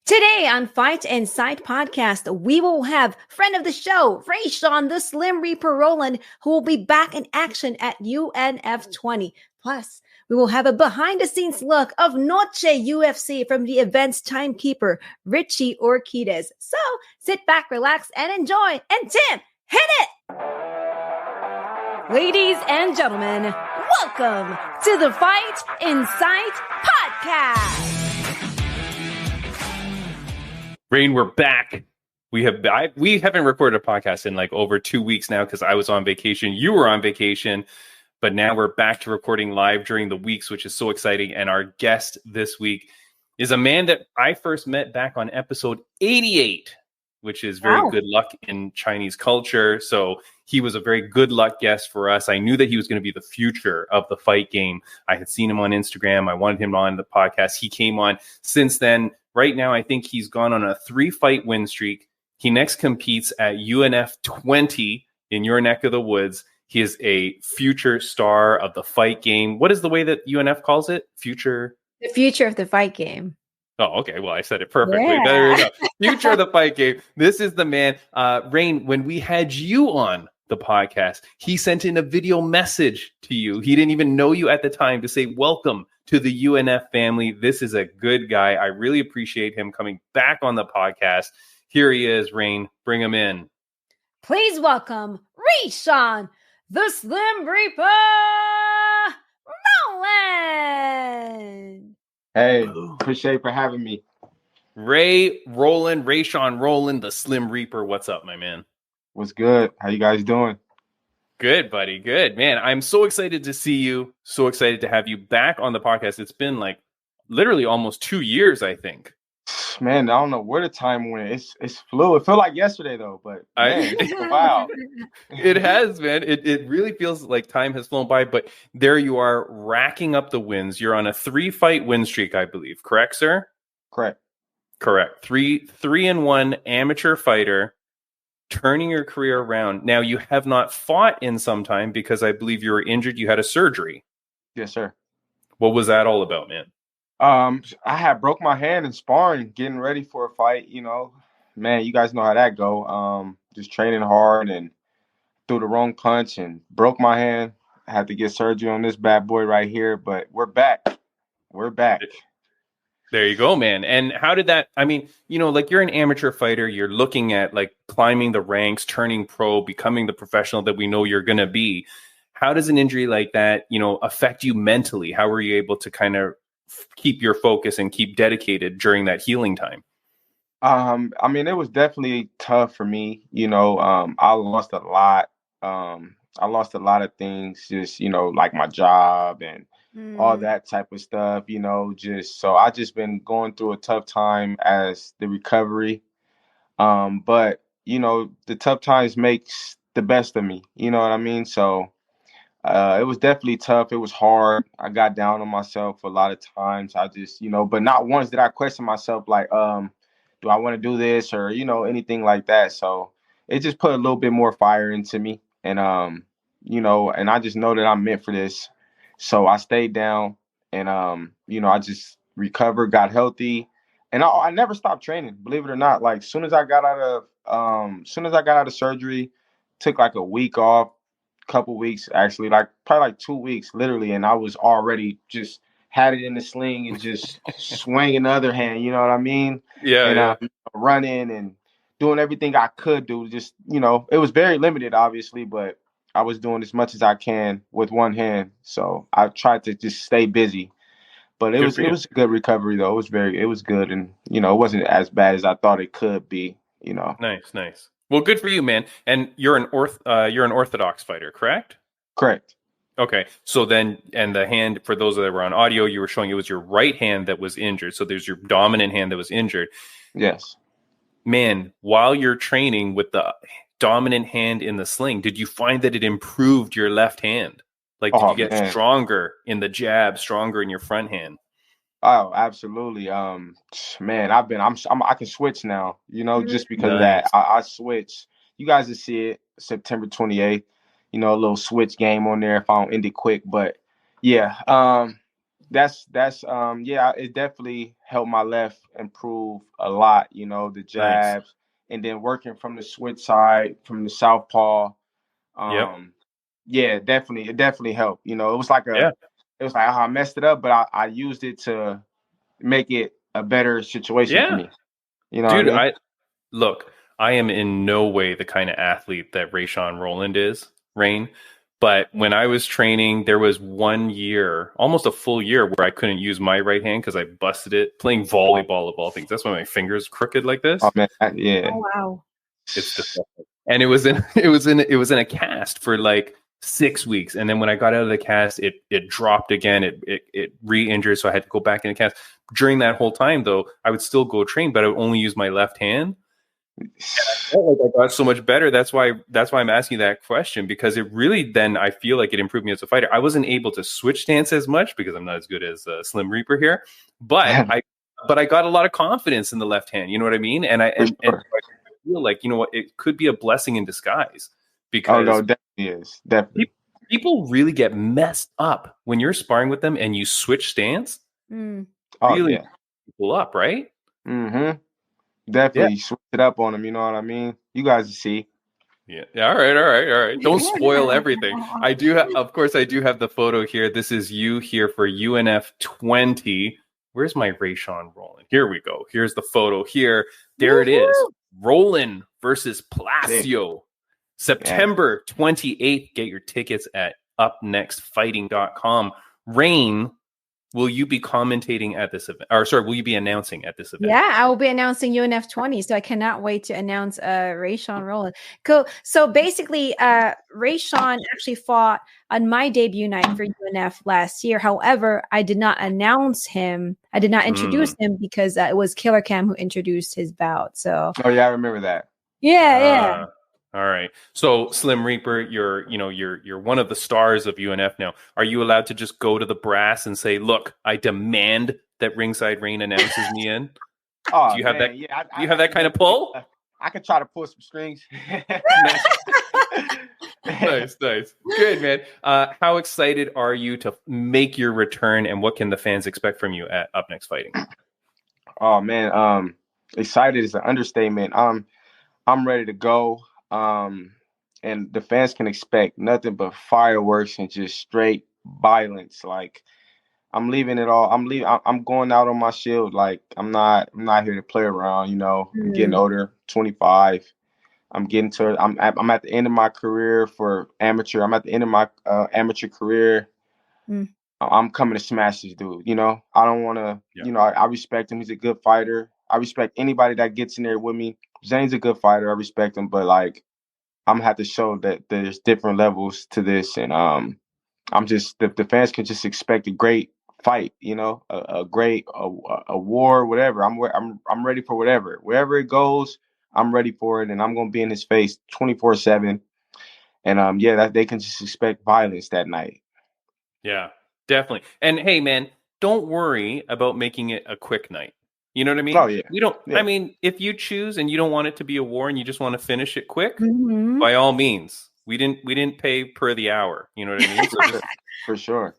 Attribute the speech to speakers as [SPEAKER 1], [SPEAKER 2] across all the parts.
[SPEAKER 1] Today on Fight Inside Podcast, we will have friend of the show, Raine, the Slim Reaper Roland, who will be back in action at UNF 20. Plus, we will have a behind-the-scenes look of Noche UFC from the event's timekeeper, Richie Urquidez. So, sit back, relax, and enjoy. And Tim, hit it! Ladies and gentlemen, welcome to the Fight Inside Podcast.
[SPEAKER 2] Raine, we're back. We haven't recorded a podcast in like over 2 weeks now because I was on vacation. You were on vacation, but now we're back to recording live during the weeks, which is so exciting. And our guest this week is a man that I first met back on episode 88, which is very good luck in Chinese culture. So he was a very good luck guest for us. I knew that he was going to be the future of the fight game. I had seen him on Instagram. I wanted him on the podcast. He came on. Since then, right now, I think he's gone on a 3-fight win streak. He next competes at UNF 20 in your neck of the woods. He is a future star of the fight game. What is the way that UNF calls it?
[SPEAKER 1] The future of the fight game.
[SPEAKER 2] Oh, okay. Well, I said it perfectly.
[SPEAKER 1] Yeah.
[SPEAKER 2] There you go. Future of the fight game. This is the man. Raine, when we had you on the podcast, he sent in a video message to you. He didn't even know you at the time to say, welcome to the UNF family. This is a good guy. I really appreciate him coming back on the podcast. Here he is, Raine. Bring him in.
[SPEAKER 1] Please welcome Raine, the Slim Reaper Roland.
[SPEAKER 3] Hey, appreciate for having me.
[SPEAKER 2] Raine, Roland, the Slim Reaper. What's up, my man?
[SPEAKER 3] What's good? How you guys doing?
[SPEAKER 2] Good, buddy. Good, man. I'm so excited to see you. So excited to have you back on the podcast. It's been like literally almost 2 years, I think.
[SPEAKER 3] Man, I don't know where the time went. It's flew. It felt like yesterday though, but man, wow.
[SPEAKER 2] It has, man. It really feels like time has flown by, but there you are racking up the wins. You're on a 3-fight win streak, I believe. Correct, sir?
[SPEAKER 3] Correct.
[SPEAKER 2] 3-1 amateur fighter, turning your career around. Now, you have not fought in some time because I believe you were injured. You had a surgery.
[SPEAKER 3] Yes, sir.
[SPEAKER 2] What was that all about, man?
[SPEAKER 3] I had broke my hand in sparring, getting ready for a fight. Man, you guys know how that go. Just training hard and threw the wrong punch and broke my hand. I had to get surgery on this bad boy right here, but we're back. We're back.
[SPEAKER 2] There you go, man. And how did that, like you're an amateur fighter, you're looking at like climbing the ranks, turning pro, becoming the professional that we know you're going to be. How does an injury like that, affect you mentally? How were you able to kind of keep your focus and keep dedicated during that healing time?
[SPEAKER 3] It was definitely tough for me. I lost a lot. I lost a lot of things, just, like my job and all that type of stuff, so I just been going through a tough time as the recovery. But, the tough times makes the best of me, you know what I mean? So it was definitely tough. It was hard. I got down on myself a lot of times. I just, but not once did I question myself like, do I want to do this or, anything like that. So it just put a little bit more fire into me. And, and I just know that I'm meant for this. So I stayed down and, I just recovered, got healthy, and I never stopped training, believe it or not. Like soon as I got out of surgery, took like a week off, couple weeks, actually, like probably like 2 weeks, literally. And I was already just had it in the sling and just swinging the other hand, you know what I mean?
[SPEAKER 2] Yeah.
[SPEAKER 3] And running and doing everything I could do. Just, it was very limited, obviously, but I was doing as much as I can with one hand. So I tried to just stay busy. But it was a good recovery though. It was good, and it wasn't as bad as I thought it could be.
[SPEAKER 2] Nice. Well, good for you, man. And you're an orthodox fighter, correct?
[SPEAKER 3] Correct.
[SPEAKER 2] Okay. So then, and the hand, for those that were on audio, you were showing it was your right hand that was injured. So there's your dominant hand that was injured.
[SPEAKER 3] Yes.
[SPEAKER 2] Man, while you're training with the dominant hand in the sling, did you find that it improved your left hand? Like, did you get stronger in the jab, stronger in your front hand?
[SPEAKER 3] Oh, absolutely. Man, I can switch now, just because of that. I switch. You guys will see it September 28th, a little switch game on there if I don't end it quick. But yeah, yeah, it definitely helped my left improve a lot, the
[SPEAKER 2] Nice.
[SPEAKER 3] jabs, and then working from the switch side, from the southpaw.
[SPEAKER 2] Yep.
[SPEAKER 3] Yeah, it definitely helped. It was like
[SPEAKER 2] Yeah.
[SPEAKER 3] I messed it up, but I used it to make it a better situation for
[SPEAKER 2] Yeah.
[SPEAKER 3] me. You know what
[SPEAKER 2] Dude,
[SPEAKER 3] I mean?
[SPEAKER 2] Look, I am in no way the kind of athlete that Roland is, Raine. But when I was training, there was 1 year, almost a full year, where I couldn't use my right hand because I busted it playing volleyball of all things. That's why my fingers crooked like
[SPEAKER 3] Oh
[SPEAKER 2] this.
[SPEAKER 3] man, yeah.
[SPEAKER 1] Oh wow.
[SPEAKER 2] It's disgusting. And it was in a cast for like 6 weeks, and then when I got out of the cast, it dropped again. It re-injured, so I had to go back in the cast. During that whole time, though, I would still go train, but I would only use my left hand. And I felt like I got so much better. That's why I'm asking that question, because it really, then I feel like it improved me as a fighter. I wasn't able to switch stance as much because I'm not as good as Slim Reaper here, but I got a lot of confidence in the left hand. You know what I mean? And I feel like, you know what, it could be a blessing in disguise, because
[SPEAKER 3] oh no, definitely is definitely.
[SPEAKER 2] People really get messed up when you're sparring with them and you switch stance.
[SPEAKER 3] Oh
[SPEAKER 2] Really
[SPEAKER 3] yeah.
[SPEAKER 2] people up, right?
[SPEAKER 3] Mm-hmm. Definitely switch it up on them. You know what I mean? You guys see.
[SPEAKER 2] Yeah. All right. Don't spoil everything. Of course, I do have the photo here. This is you here for UNF 20. Where's my Rayshawn Roland? Here we go. Here's the photo here. There it is. Roland versus Palacio. September 28th. Get your tickets at upnextfighting.com. Raine, will you be commentating at this event? Or sorry, will you be announcing at this event?
[SPEAKER 1] Yeah, I will be announcing UNF 20, so I cannot wait to announce Rayshawn Roland. Cool. So basically, Rayshawn actually fought on my debut night for UNF last year. However, I did not announce him. I did not introduce him because it was Killer Cam who introduced his bout. So.
[SPEAKER 3] Oh yeah, I remember that.
[SPEAKER 1] Yeah.
[SPEAKER 2] All right. So Slim Reaper, you're one of the stars of UNF now. Are you allowed to just go to the brass and say, "Look, I demand that Ringside Raine announces me in"?
[SPEAKER 3] Oh,
[SPEAKER 2] do you have
[SPEAKER 3] man,
[SPEAKER 2] that?
[SPEAKER 3] Yeah,
[SPEAKER 2] do you have that kind of pull?
[SPEAKER 3] I could try to pull some strings.
[SPEAKER 2] Nice. Good, man. How excited are you to make your return, and what can the fans expect from you at Up Next Fighting?
[SPEAKER 3] Oh man, excited is an understatement. I'm ready to go. And the fans can expect nothing but fireworks and just straight violence. Like I'm leaving it all. I'm going out on my shield. Like I'm not here to play around. I'm getting older, 25. I'm at the end of my career for amateur. I'm at the end of my amateur career. I'm coming to smash this dude. I don't want to. I respect him. He's a good fighter. I respect anybody that gets in there with me. Zane's a good fighter. I respect him, but like I'm gonna have to show that there's different levels to this, and I'm just the fans can just expect a great fight. A great a war, whatever. I'm ready for wherever it goes. I'm ready for it, and I'm gonna be in his face 24/7. And that they can just expect violence that night.
[SPEAKER 2] Yeah, definitely. And hey, man, don't worry about making it a quick night. You know what I mean?
[SPEAKER 3] Oh yeah.
[SPEAKER 2] We don't.
[SPEAKER 3] Yeah.
[SPEAKER 2] I mean, if you choose and you don't want it to be a war and you just want to finish it quick, by all means. We didn't pay per the hour. You know what I mean? So just
[SPEAKER 3] for sure.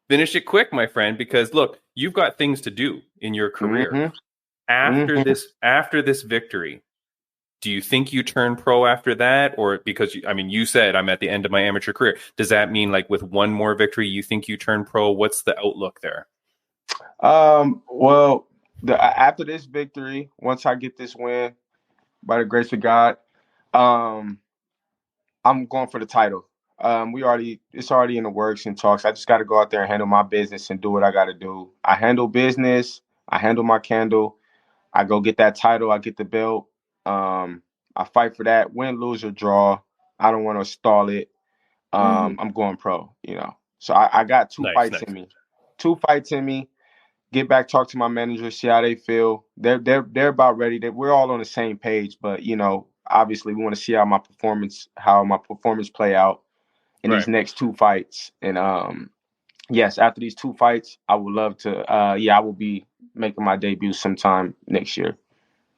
[SPEAKER 2] finish it quick, my friend, because look, you've got things to do in your career. After this victory, do you think you turn pro after that? Or because you said I'm at the end of my amateur career. Does that mean like with one more victory, you think you turn pro? What's the outlook there?
[SPEAKER 3] Well, after this victory, once I get this win, by the grace of God, I'm going for the title. It's already in the works and talks. I just got to go out there and handle my business and do what I got to do. I handle business. I handle my candle. I go get that title. I get the belt. I fight for that. Win, lose, or draw. I don't want to stall it. I'm going pro. So I got two fights in me. 2 fights in me. Get back, talk to my manager, see how they feel. They're about ready. We're all on the same page, but obviously we want to see how my performance play out in these next 2 fights. And yes, after these 2 fights, I would love to. I will be making my debut sometime next year.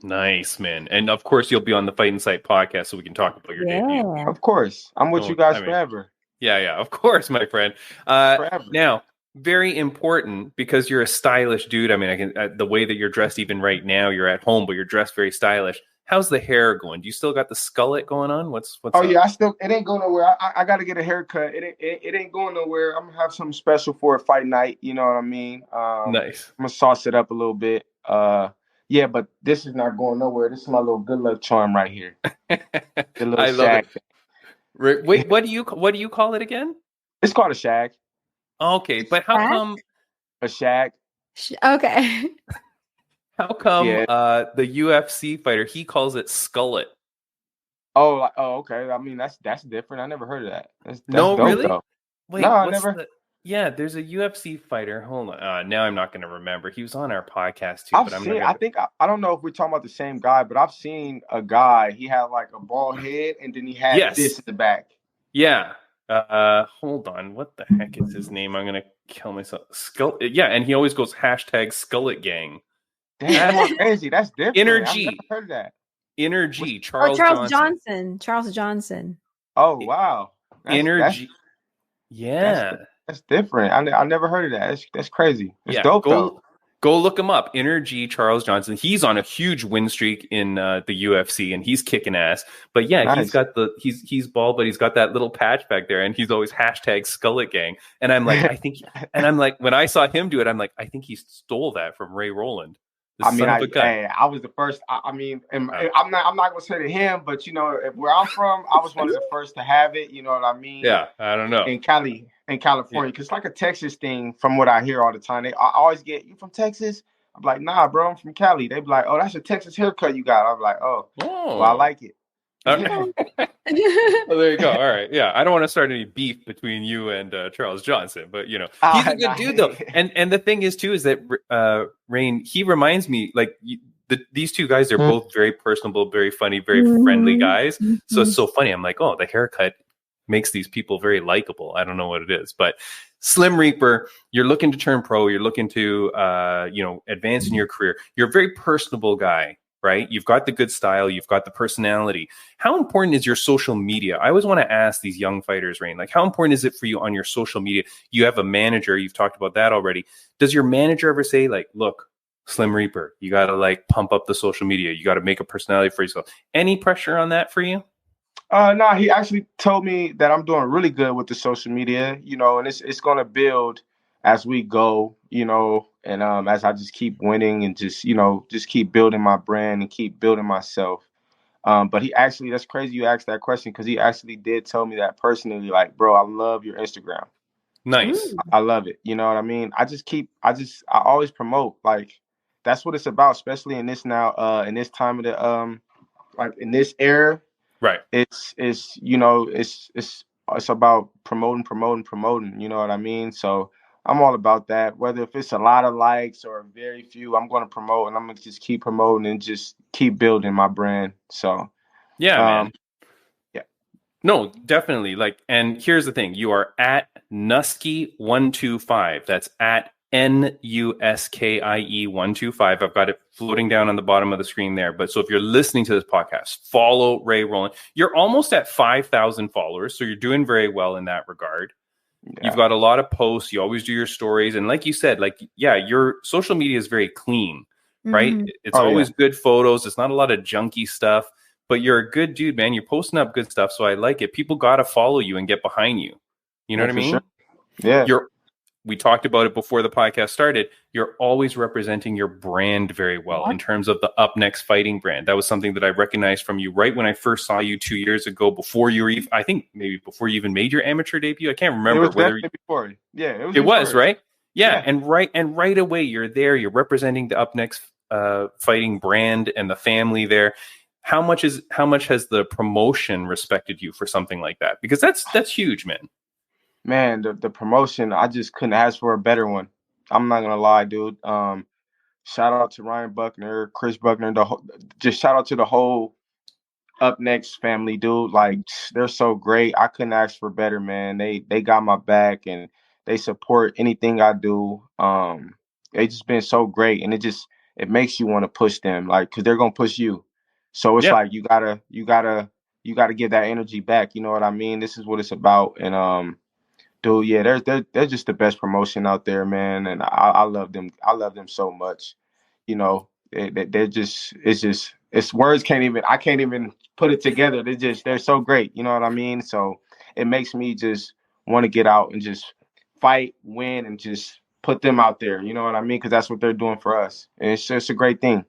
[SPEAKER 2] Nice, man. And of course, you'll be on the Fight Insight podcast so we can talk about your debut.
[SPEAKER 3] Of course, I'm with you guys forever.
[SPEAKER 2] Yeah, of course, my friend.
[SPEAKER 3] Forever.
[SPEAKER 2] Now, very important because you're a stylish dude. I mean, I can the way that you're dressed even right now, you're at home, but you're dressed very stylish. How's the hair going? Do you still got the skullet going on? What's
[SPEAKER 3] Oh
[SPEAKER 2] up?
[SPEAKER 3] yeah, it ain't going nowhere. I got to get a haircut. It ain't going nowhere. I'm gonna have something special for a fight night. You know what I mean?
[SPEAKER 2] Nice.
[SPEAKER 3] I'm gonna sauce it up a little bit. Yeah, but this is not going nowhere. This is my little good luck charm right here. The little
[SPEAKER 2] I love
[SPEAKER 3] shag.
[SPEAKER 2] it. Wait, what do you call it again?
[SPEAKER 3] It's called a shag.
[SPEAKER 2] Okay, but how come
[SPEAKER 3] a shag?
[SPEAKER 1] Okay.
[SPEAKER 2] How come the UFC fighter he calls it Skullet?
[SPEAKER 3] Oh, okay. I mean that's different. I never heard of that. That's
[SPEAKER 2] no,
[SPEAKER 3] dope,
[SPEAKER 2] really?
[SPEAKER 3] Though.
[SPEAKER 2] Wait,
[SPEAKER 3] no, I never.
[SPEAKER 2] Yeah, there's a UFC fighter. Hold on. Now I'm not going to remember. He was on our podcast too.
[SPEAKER 3] I don't know if we're talking about the same guy, but I've seen a guy. He had like a bald head, and then he had this in the back.
[SPEAKER 2] Yeah. Hold on. What the heck is his name? I'm gonna kill myself. Yeah, and he always goes #Skullet Gang.
[SPEAKER 3] Damn, that's crazy. That's different.
[SPEAKER 2] Energy.
[SPEAKER 3] I've never heard of that.
[SPEAKER 2] Energy.
[SPEAKER 1] Charles Johnson. Charles Johnson.
[SPEAKER 3] Oh wow.
[SPEAKER 2] Energy.
[SPEAKER 3] That's different. I never heard of that. That's crazy. It's dope though.
[SPEAKER 2] Go look him up. Energy Charles Johnson. He's on a huge win streak in the UFC, and he's kicking ass. But yeah, nice. He's bald, but he's got that little patch back there, and he's always #Skullet Gang. And I'm like, when I saw him do it, I'm like, I think he stole that from Roland.
[SPEAKER 3] I was the first. I'm not gonna say to him, but you know, where I'm from, I was one of the first to have it. You know what I mean?
[SPEAKER 2] Yeah, I don't know.
[SPEAKER 3] In California, because it's like a Texas thing, from what I hear all the time. I always get, you from Texas? I'm like, nah, bro, I'm from Cali. They be like, oh, that's a Texas haircut you got. I'm like, oh. Well, I like it.
[SPEAKER 2] Okay. Well, there you go. All right. Yeah. I don't want to start any beef between you and Charles Johnson, but you know, he's a good dude though. And the thing is too, is that Raine, he reminds me like these two guys are both very personable, very funny, very friendly guys. So it's so funny. I'm like, oh, the haircut makes these people very likable. I don't know what it is, but Slim Reaper, you're looking to turn pro. You're looking to, advance in your career. You're a very personable guy. Right? You've got the good style. You've got the personality. How important is your social media? I always want to ask these young fighters, Raine, like how important is it for you on your social media? You have a manager. You've talked about that already. Does your manager ever say like, look, Slim Reaper, you got to like pump up the social media. You got to make a personality for yourself. Any pressure on that for you?
[SPEAKER 3] No, he actually told me that I'm doing really good with the social media, you know, and it's going to build as we go, you know, and as I just keep winning and just keep building my brand and keep building myself. But he actually, that's crazy you asked that question, because he actually did tell me that personally, like, bro, I love your Instagram.
[SPEAKER 2] Nice.
[SPEAKER 3] I love it. You know what I mean? I always promote, like, that's what it's about, especially in this now, in this time of the, like in this era.
[SPEAKER 2] Right.
[SPEAKER 3] It's about promoting, you know what I mean? So I'm all about that. Whether if it's a lot of likes or very few, I'm going to promote, and I'm going to just keep promoting and just keep building my brand. So,
[SPEAKER 2] yeah, man.
[SPEAKER 3] Yeah.
[SPEAKER 2] No, definitely. Like, and here's the thing. You are at Nuskie125. That's at NUSKIE125. I've got it floating down on the bottom of the screen there. But so if you're listening to this podcast, follow Ray Roland. You're almost at 5,000 followers. So you're doing very well in that regard. Yeah. You've got a lot of posts. You always do your stories. And like you said, like, yeah, your social media is very clean, right? It's always good photos. It's not a lot of junky stuff, but you're a good dude, man. You're posting up good stuff. So I like it. People got to follow you and get behind you. You know what I mean?
[SPEAKER 3] Sure. Yeah.
[SPEAKER 2] We talked about it before the podcast started. You're always representing your brand very well in terms of the Up Next Fighting brand. That was something that I recognized from you right when I first saw you 2 years ago, before you were even, I think maybe before you even made your amateur debut. I can't remember.
[SPEAKER 3] It was definitely before. Yeah,
[SPEAKER 2] it was right. Yeah. And right away you're there. You're representing the Up Next Fighting brand and the family there. How much has the promotion respected you for something like that? Because that's huge, man.
[SPEAKER 3] Man, the promotion, I just couldn't ask for a better one. I'm not gonna lie, dude. Shout out to Ryan Buckner, Chris Buckner, just shout out to the whole Up Next family, dude. Like, they're so great. I couldn't ask for better, man. They got my back, and they support anything I do. They just been so great, and it makes you want to push them, like, because they're gonna push you. So it's like you gotta give that energy back. You know what I mean? This is what it's about, and Dude, yeah, they're just the best promotion out there, man, and I love them. I love them so much. You know, they're just it's words can't even I can't even put it together. They're so great. You know what I mean? So it makes me just want to get out and just fight, win, and just put them out there. You know what I mean? Because that's what they're doing for us, and it's just a great thing.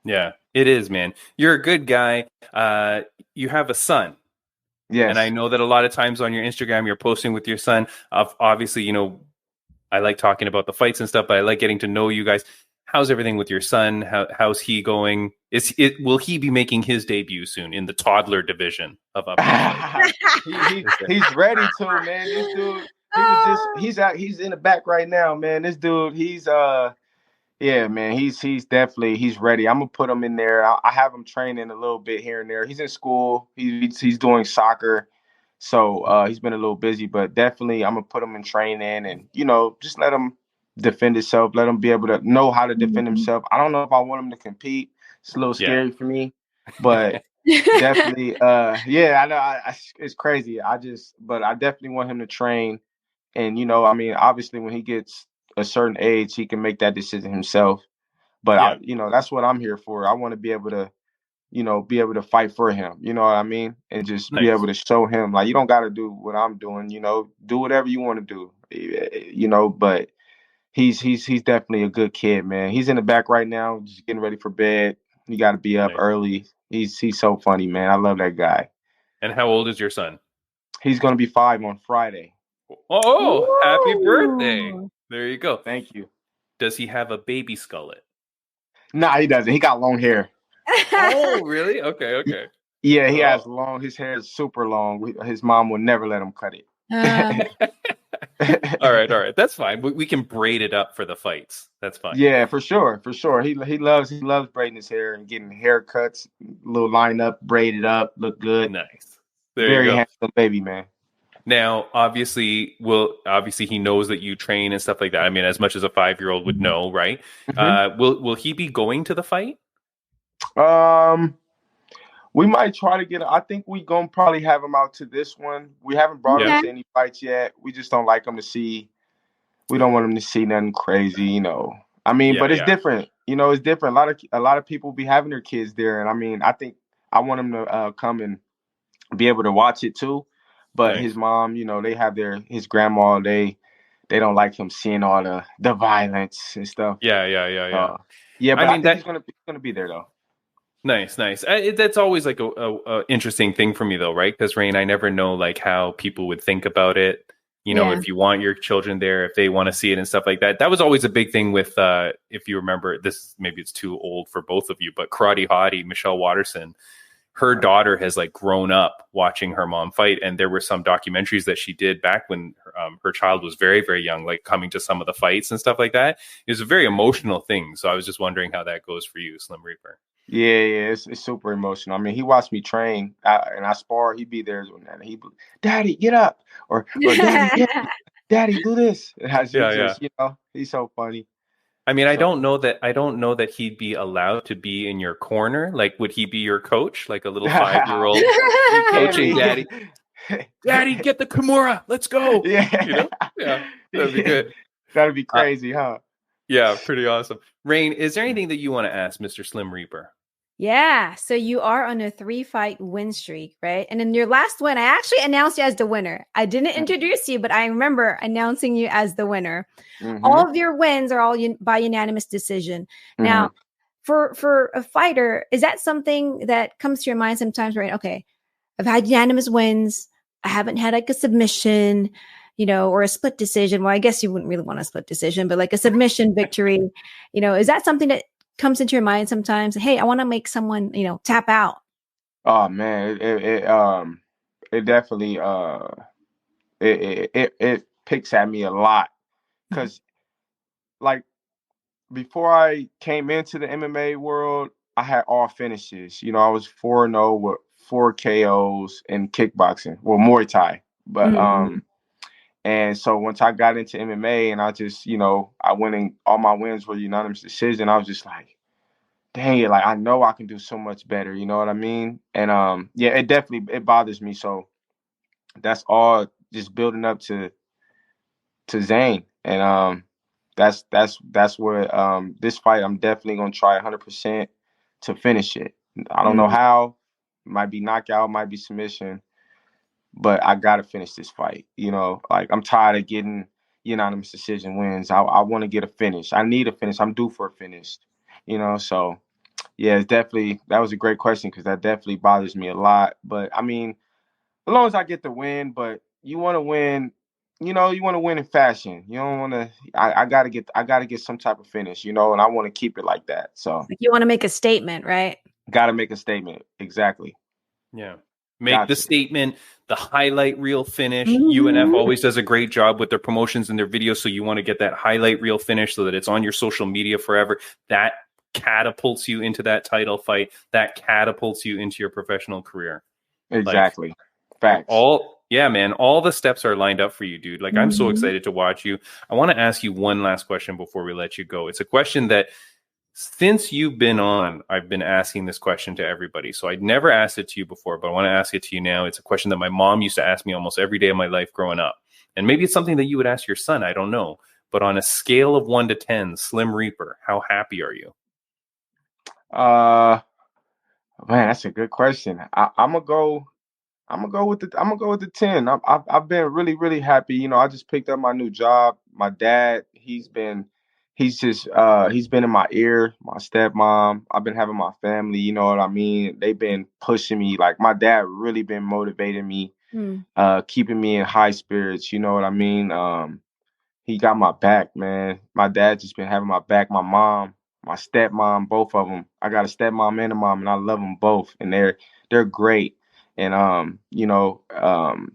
[SPEAKER 2] Yeah, it is, man. You're a good guy. You have a son.
[SPEAKER 3] Yes.
[SPEAKER 2] And I know that a lot of times on your Instagram, you're posting with your son. Obviously, you know, I like talking about the fights and stuff, but I like getting to know you guys. How's everything with your son? How's he going? Will he be making his debut soon in the toddler division of up?
[SPEAKER 3] He's ready to, man. This dude, he's in the back right now, man. This dude, yeah, man, he's definitely he's ready. I'm gonna put him in there. I have him training a little bit here and there. He's in school. He's doing soccer, so he's been a little busy. But definitely, I'm gonna put him in training, and just let him defend himself. Let him be able to know how to defend himself. I don't know if I want him to compete. It's a little scary for me, but definitely, yeah, I know it's crazy. But I definitely want him to train, and I mean, obviously, when he gets a certain age, he can make that decision himself. But that's what I'm here for. I want to be able to, be able to fight for him. You know what I mean? And just be able to show him, like, you don't got to do what I'm doing. Do whatever you want to do. But he's definitely a good kid, man. He's in the back right now, just getting ready for bed. You got to be up early. He's so funny, man. I love that guy.
[SPEAKER 2] And how old is your son?
[SPEAKER 3] He's gonna be 5 on Friday.
[SPEAKER 2] Oh,
[SPEAKER 1] Ooh.
[SPEAKER 2] happy birthday! There you go.
[SPEAKER 3] Thank you.
[SPEAKER 2] Does he have a baby Skullet?
[SPEAKER 3] Nah, he doesn't. He got long hair.
[SPEAKER 2] Oh, really? Okay.
[SPEAKER 3] Yeah, he has his hair is super long. His mom would never let him cut it.
[SPEAKER 2] All right. That's fine. We can braid it up for the fights. That's fine.
[SPEAKER 3] Yeah, for sure. He loves braiding his hair and getting haircuts, little line up, braided up, look good.
[SPEAKER 2] Nice. There
[SPEAKER 3] Very
[SPEAKER 2] you go.
[SPEAKER 3] handsome baby, man.
[SPEAKER 2] Now, obviously he knows that you train and stuff like that. I mean, as much as a 5-year-old would know, right?
[SPEAKER 3] Mm-hmm.
[SPEAKER 2] Will he be going to the fight?
[SPEAKER 3] We might try to get. I think we gonna probably have him out to this one. We haven't brought him to any fights yet. We just don't like him to see. We don't want him to see nothing crazy, I mean, but it's different. It's different. A lot of people be having their kids there, and I mean, I think I want him to come and be able to watch it too. But his mom, they have his grandma. They don't like him seeing all the violence and stuff.
[SPEAKER 2] Yeah.
[SPEAKER 3] But I think he's gonna be there though.
[SPEAKER 2] Nice. That's always like a interesting thing for me though, right? Because Raine, I never know like how people would think about it. If you want your children there, if they want to see it and stuff like that. That was always a big thing with, if you remember, this maybe it's too old for both of you, but Karate Hottie, Michelle Watterson, her daughter has like grown up watching her mom fight, and there were some documentaries that she did back when her child was very, very young, like coming to some of the fights and stuff like that. It was a very emotional thing. So I was just wondering how that goes for you, Slim Reaper.
[SPEAKER 3] Yeah, it's super emotional. I mean, he watched me train and I spar. He'd be there, and he'd be, "Daddy, get up!" or Daddy, do this. He's so funny.
[SPEAKER 2] I mean, I don't know that he'd be allowed to be in your corner. Like, would he be your coach, like a little 5-year-old coaching Daddy? Daddy, get the Kimura. Let's go.
[SPEAKER 3] Yeah,
[SPEAKER 2] that'd be good.
[SPEAKER 3] That'd be crazy, huh?
[SPEAKER 2] Yeah, pretty awesome. Raine, is there anything that you want to ask Mr. Slim Reaper?
[SPEAKER 1] Yeah, so you are on a 3-fight win streak, right? And in your last win, I actually announced you as the winner. I didn't introduce you, but I remember announcing you as the winner. Mm-hmm. All of your wins are all by unanimous decision. Mm-hmm. Now, for a fighter, is that something that comes to your mind sometimes, right? Okay, I've had unanimous wins. I haven't had like a submission, or a split decision. Well, I guess you wouldn't really want a split decision, but like a submission victory, is that something that comes into your mind sometimes? Hey, I want to make someone, tap out.
[SPEAKER 3] Oh man, it definitely it picks at me a lot because like before I came into the MMA world, I had all finishes. I was 4-0 with 4 KOs in kickboxing, well, Muay Thai, but and so once I got into MMA and I just I went and all my wins were unanimous decision, I was just like, dang it, like I know I can do so much better, you know what I mean? And it definitely bothers me. So that's all just building up to Zane, and that's where this fight I'm definitely gonna try 100% to finish it. I don't know how. Might be knockout, might be submission, but I gotta finish this fight. Like I'm tired of getting unanimous decision wins. I want to get a finish. I need a finish. I'm due for a finish. So yeah, it's definitely that was a great question because that definitely bothers me a lot. But I mean, as long as I get the win, but you want to win. You want to win in fashion. You don't want to. I gotta get some type of finish. And I want to keep it like that. So
[SPEAKER 1] Like you want to make a statement, right?
[SPEAKER 3] Gotta make a statement. Exactly.
[SPEAKER 2] Yeah. Make the statement, the highlight reel finish.
[SPEAKER 1] Mm-hmm.
[SPEAKER 2] UNF always does a great job with their promotions and their videos. So you want to get that highlight reel finish so that it's on your social media forever. That catapults you into that title fight. That catapults you into your professional career.
[SPEAKER 3] Exactly. Facts.
[SPEAKER 2] Yeah, man. All the steps are lined up for you, dude. Like, I'm so excited to watch you. I want to ask you one last question before we let you go. It's a question that since you've been on, I've been asking this question to everybody. So I'd never asked it to you before, but I want to ask it to you now. It's a question that my mom used to ask me almost every day of my life growing up. And maybe it's something that you would ask your son. I don't know. But on a scale of 1 to 10, Slim Reaper, how happy are you?
[SPEAKER 3] Man, that's a good question. I'm gonna go with the 10. I've been really, really happy. I just picked up my new job. My dad, he's been in my ear. My stepmom, I've been having my family. You know what I mean? They've been pushing me. Like my dad really been motivating me, keeping me in high spirits. You know what I mean? He got my back, man. My dad just been having my back. My mom, my stepmom, both of them. I got a stepmom and a mom, and I love them both, and they're great. And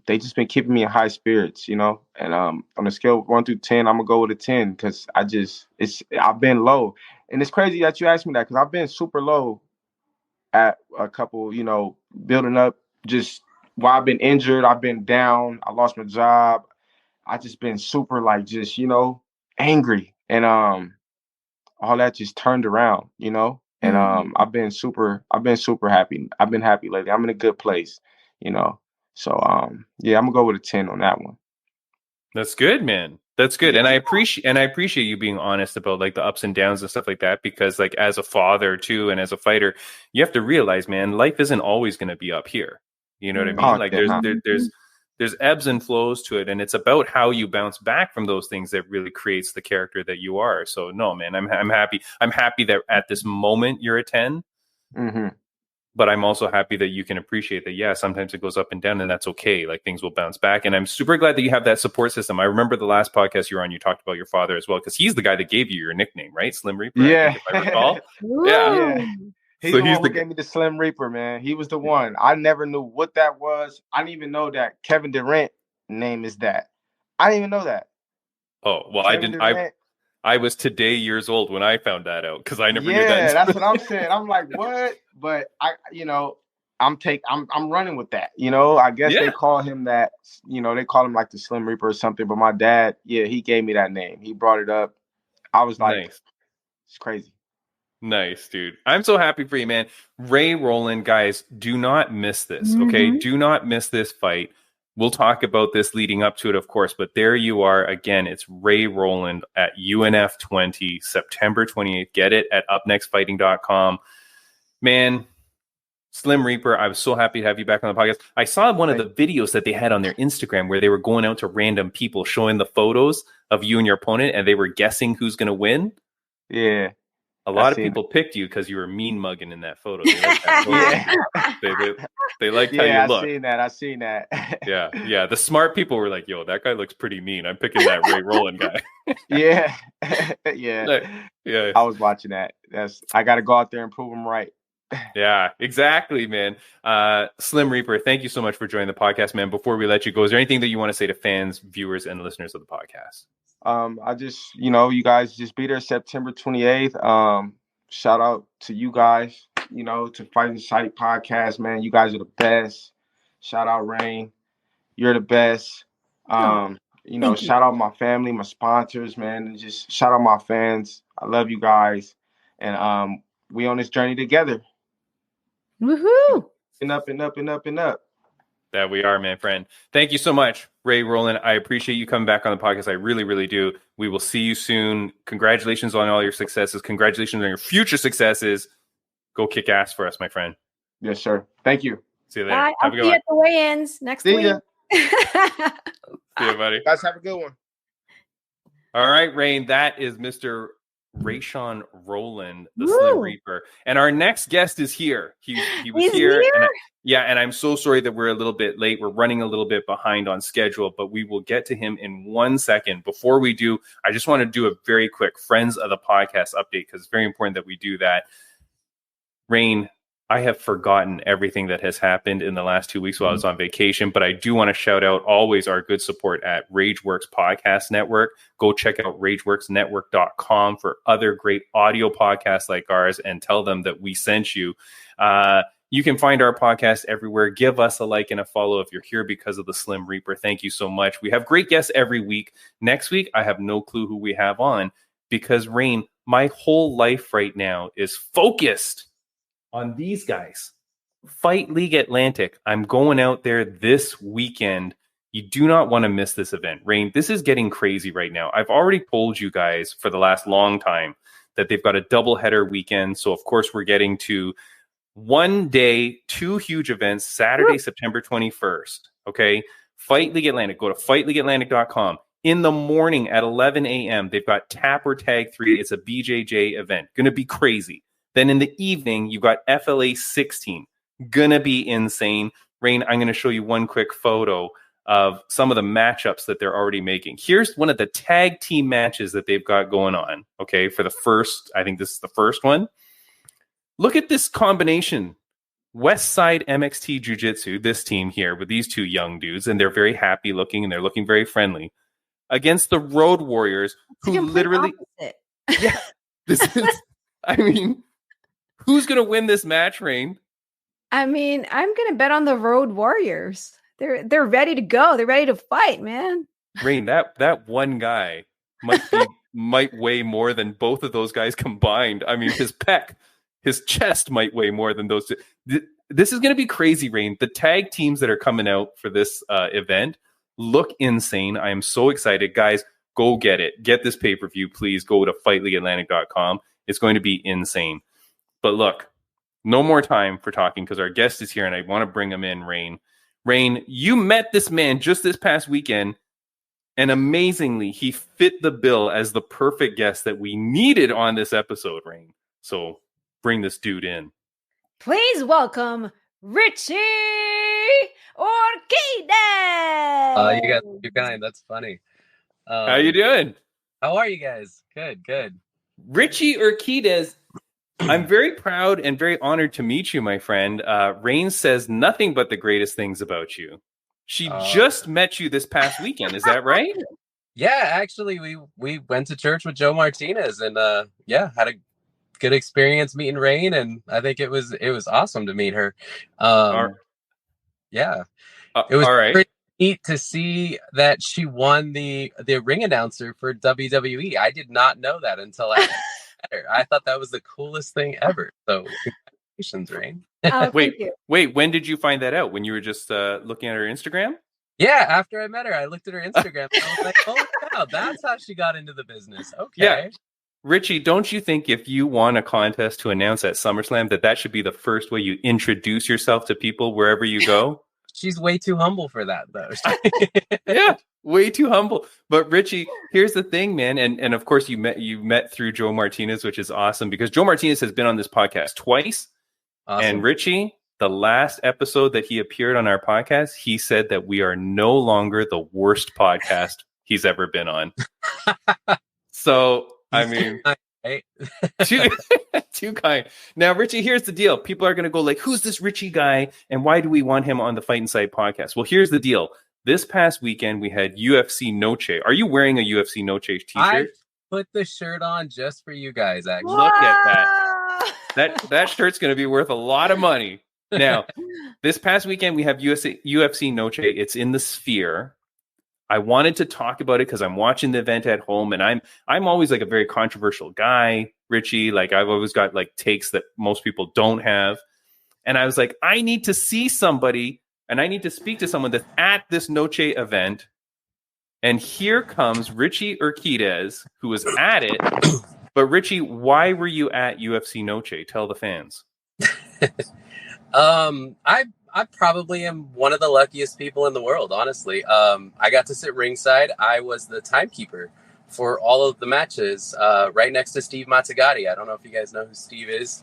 [SPEAKER 3] they just been keeping me in high spirits, And on a scale of 1 through 10, I'm gonna go with a 10 because I've been low, and it's crazy that you asked me that because I've been super low at a couple, building up just while I've been injured. I've been down. I lost my job. I just been super angry, and all that just turned around, and I've been super happy. I've been happy lately. I'm in a good place, so yeah, I'm gonna go with a 10 on that one.
[SPEAKER 2] That's good, man. That's good. And I appreciate you being honest about like the ups and downs and stuff like that, because like as a father too and as a fighter, you have to realize, man, life isn't always going to be up here. You know what I mean?
[SPEAKER 3] Oh,
[SPEAKER 2] like
[SPEAKER 3] yeah.
[SPEAKER 2] there's ebbs and flows to it, and it's about how you bounce back from those things that really creates the character that you are. So no, man, I'm happy. I'm happy that at this moment you're a 10.
[SPEAKER 3] Mm-hmm.
[SPEAKER 2] But I'm also happy that you can appreciate that. Yeah, sometimes it goes up and down, and that's okay. Like things will bounce back. And I'm super glad that you have that support system. I remember the last podcast you were on, you talked about your father as well, because he's the guy that gave you your nickname, right? Slim Reaper.
[SPEAKER 3] Yeah.
[SPEAKER 2] I think, if I recall.
[SPEAKER 3] Yeah. He's
[SPEAKER 2] So
[SPEAKER 3] the one who gave me the Slim Reaper, man. He was the one. I never knew what that was. I didn't even know that Kevin Durant name is that. I didn't even know that.
[SPEAKER 2] Oh, well,
[SPEAKER 3] Kevin Durant.
[SPEAKER 2] I was today years old when I found that out because I never knew that.
[SPEAKER 3] Yeah, that's what I'm saying. I'm like, what? But I'm running with that. I guess they call him that. They call him like the Slim Reaper or something. But my dad, yeah, he gave me that name. He brought it up. I was like,
[SPEAKER 2] nice.
[SPEAKER 3] It's crazy.
[SPEAKER 2] Nice, dude. I'm so happy for you, man. Roland, guys, do not miss this. Okay, do not miss this fight. We'll talk about this leading up to it, of course, but there you are. Again, it's Roland at UNF 20, September 28th. Get it at upnextfighting.com. Man, Slim Reaper, I was so happy to have you back on the podcast. I saw one of the videos that they had on their Instagram where they were going out to random people showing the photos of you and your opponent, and they were guessing who's going to win.
[SPEAKER 3] Yeah.
[SPEAKER 2] A lot of people picked you because you were mean mugging in that photo. They like that photo. They liked how you look.
[SPEAKER 3] I seen that.
[SPEAKER 2] Yeah. The smart people were like, "Yo, that guy looks pretty mean. I'm picking that Roland guy."
[SPEAKER 3] Yeah.
[SPEAKER 2] Yeah.
[SPEAKER 3] I was watching that. I got to go out there and prove him right.
[SPEAKER 2] Yeah, exactly, man. Slim Reaper, thank you so much for joining the podcast, man. Before we let you go, is there anything that you want to say to fans, viewers, and listeners of the podcast?
[SPEAKER 3] I just, you guys just be there September 28th. Shout out to you guys, to Fighting Sight podcast, man. You guys are the best. Shout out Raine. You're the best. Shout out my family, my sponsors, man, and just shout out my fans. I love you guys. And we on this journey together.
[SPEAKER 1] Woohoo!
[SPEAKER 3] And up and up and up and up.
[SPEAKER 2] That we are, man, friend. Thank you so much. Ray, Roland, I appreciate you coming back on the podcast. I really, really do. We will see you soon. Congratulations on all your successes. Congratulations on your future successes. Go kick ass for us, my friend.
[SPEAKER 3] Yes, sir. Thank you.
[SPEAKER 2] See you later.
[SPEAKER 1] Bye.
[SPEAKER 2] Have
[SPEAKER 1] I'll
[SPEAKER 2] a
[SPEAKER 1] see
[SPEAKER 2] good
[SPEAKER 1] you
[SPEAKER 2] one.
[SPEAKER 1] at the weigh-ins next
[SPEAKER 3] See
[SPEAKER 1] week.
[SPEAKER 3] ya.
[SPEAKER 2] See you, buddy.
[SPEAKER 3] Guys, have a good one.
[SPEAKER 2] All right, Raine, that is Mr. Rayshawn Roland, the
[SPEAKER 1] Woo.
[SPEAKER 2] Slim Reaper. And our next guest is here. He was
[SPEAKER 1] He's
[SPEAKER 2] here.
[SPEAKER 1] here?
[SPEAKER 2] And I'm so sorry that we're a little bit late. We're running a little bit behind on schedule, but we will get to him in 1 second. Before we do, I just want to do a very quick Friends of the Podcast update because it's very important that we do that. Raine, I have forgotten everything that has happened in the last 2 weeks while I was on vacation, but I do want to shout out always our good support at Rageworks Podcast Network. Go check out rageworksnetwork.com for other great audio podcasts like ours and tell them that we sent you. You can find our podcast everywhere. Give us a like and a follow if you're here because of the Slim Reaper. Thank you so much. We have great guests every week. Next week, I have no clue who we have on because, Raine, my whole life right now is focused on these guys. Fight League Atlantic. I'm going out there this weekend. You do not want to miss this event. Raine, this is getting crazy right now. I've already told you guys for the last long time that they've got a doubleheader weekend. So, of course, we're getting to 1 day, 2 huge events, Saturday, September 21st. Okay. Fight League Atlantic. Go to fightleagueatlantic.com. In the morning at 11 a.m., they've got Tap or Tag 3. It's a BJJ event. Going to be crazy. Then in the evening, you've got FLA 16. Gonna be insane. Raine, I'm going to show you one quick photo of some of the matchups that they're already making. Here's one of the tag team matches that they've got going on. Okay, for the first, I think this is the first one. Look at this combination. West Side MXT Jiu-Jitsu, this team here with these two young dudes, and they're very happy looking and they're looking very friendly against the Road Warriors, who literally, yeah, this is, I mean, who's going to win this match, Raine?
[SPEAKER 1] I mean, I'm going to bet on the Road Warriors. They're ready to go. They're ready to fight, man.
[SPEAKER 2] Raine, that one guy might weigh more than both of those guys combined. I mean, his chest might weigh more than those two. This is going to be crazy, Raine. The tag teams that are coming out for this event look insane. I am so excited. Guys, go get it. Get this pay-per-view, please. Go to fightleagueatlantic.com. It's going to be insane. But look, no more time for talking because our guest is here and I want to bring him in, Raine. Raine, you met this man just this past weekend, and amazingly, he fit the bill as the perfect guest that we needed on this episode, Raine. So bring this dude in.
[SPEAKER 1] Please welcome Richie Urquidez.
[SPEAKER 4] You guys are too kind. That's funny.
[SPEAKER 2] How you doing?
[SPEAKER 4] How are you guys? Good.
[SPEAKER 2] Richie Urquidez, I'm very proud and very honored to meet you, my friend. Raine says nothing but the greatest things about you. She just met you this past weekend. Is that right?
[SPEAKER 4] Yeah, actually, we went to church with Joe Martinez and had a good experience meeting Raine, and I think it was awesome to meet her. Yeah, it was
[SPEAKER 2] all right.
[SPEAKER 4] pretty neat to see that she won the ring announcer for WWE. I did not know that until I met her. I thought that was the coolest thing ever. So congratulations, Raine.
[SPEAKER 2] Wait, when did you find that out? When you were just looking at her Instagram?
[SPEAKER 4] Yeah, after I met her, I looked at her Instagram and I was like, oh wow, that's how she got into the business. Okay.
[SPEAKER 2] Yeah. Richie, don't you think if you won a contest to announce at SummerSlam that should be the first way you introduce yourself to people wherever you go?
[SPEAKER 4] She's way too humble for that, though.
[SPEAKER 2] Yeah, way too humble. But Richie, here's the thing, man. And of course, you met through Joe Martinez, which is awesome because Joe Martinez has been on this podcast twice. Awesome. And Richie, the last episode that he appeared on our podcast, he said that we are no longer the worst podcast he's ever been on. So, I mean, too kind. Now, Richie, here's the deal. People are going to go like, who's this Richie guy? And why do we want him on the Fight Inside podcast? Well, here's the deal. This past weekend, we had UFC Noche. Are you wearing a UFC Noche t-shirt?
[SPEAKER 4] I put the shirt on just for you guys, actually.
[SPEAKER 2] Look at that. That shirt's going to be worth a lot of money. Now, this past weekend, we have UFC Noche. It's in the Sphere. I wanted to talk about it because I'm watching the event at home, and I'm always like a very controversial guy, Richie. Like I've always got like takes that most people don't have. And I was like, I need to see somebody and I need to speak to someone that's at this Noche event And here comes Richie Urquidez, who was at it. But Richie, why were you at UFC Noche? Tell the fans.
[SPEAKER 4] I probably am one of the luckiest people in the world, honestly. I got to sit ringside. I was the timekeeper for all of the matches, right next to Steve Mazzagatti. I don't know if you guys know who Steve is.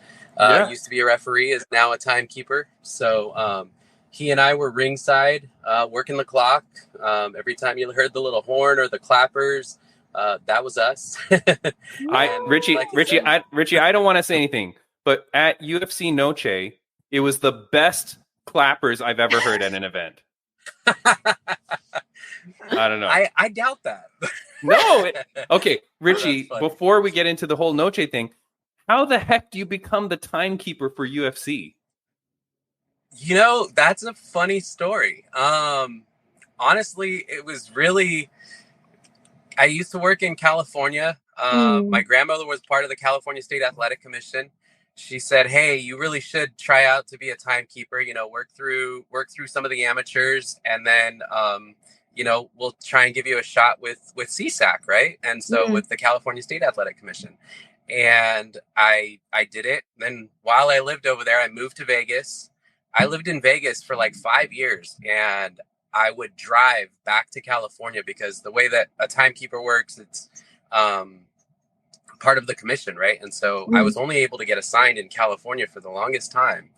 [SPEAKER 4] Used to be a referee, is now a timekeeper. So he and I were ringside, working the clock. Every time you heard the little horn or the clappers, that was us.
[SPEAKER 2] Richie, I don't want to say anything, but at UFC Noche, it was the best clappers I've ever heard at an event. I don't know.
[SPEAKER 4] I doubt that.
[SPEAKER 2] No. Okay, Richie, before we get into the whole Noche thing, how the heck do you become the timekeeper for UFC?
[SPEAKER 4] You know, that's a funny story. Honestly, it was really... I used to work in California. My grandmother was part of the California State Athletic Commission. She said, "Hey, you really should try out to be a timekeeper. You know, work through some of the amateurs, and then we'll try and give you a shot with CSAC, right?" And so with the California State Athletic Commission, and I did it. Then while I lived over there, I moved to Vegas. I lived in Vegas for like 5 years, and I would drive back to California because the way that a timekeeper works, it's part of the commission, right? And so I was only able to get assigned in California for the longest time.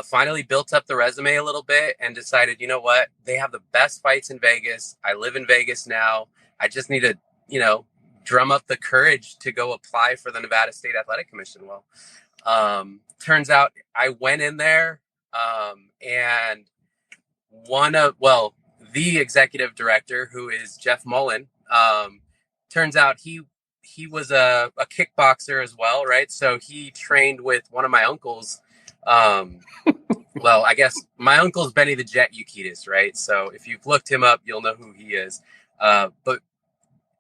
[SPEAKER 4] Finally built up the resume a little bit and decided, you know what? They have the best fights in Vegas. I live in Vegas now. I just need to, drum up the courage to go apply for the Nevada State Athletic Commission. Well, turns out I went in there and the executive director, who is Jeff Mullen, turns out he was a kickboxer as well, right? So he trained with one of my uncles. Well, I guess my uncle's Benny the Jet Urquidez, right? So if you've looked him up, you'll know who he is. But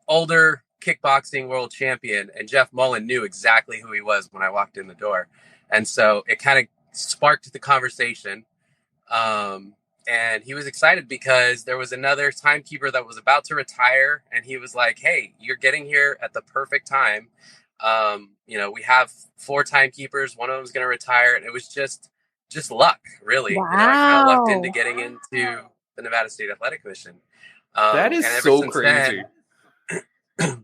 [SPEAKER 4] older kickboxing world champion, and Jeff Mullen knew exactly who he was when I walked in the door. And so it kind of sparked the conversation. And he was excited because there was another timekeeper that was about to retire. And he was like, "Hey, you're getting here at the perfect time. We have 4 timekeepers. One of them's going to retire." And it was just luck, really.
[SPEAKER 1] Wow.
[SPEAKER 4] I kind of lucked into getting into the Nevada State Athletic Commission.
[SPEAKER 2] That is so crazy.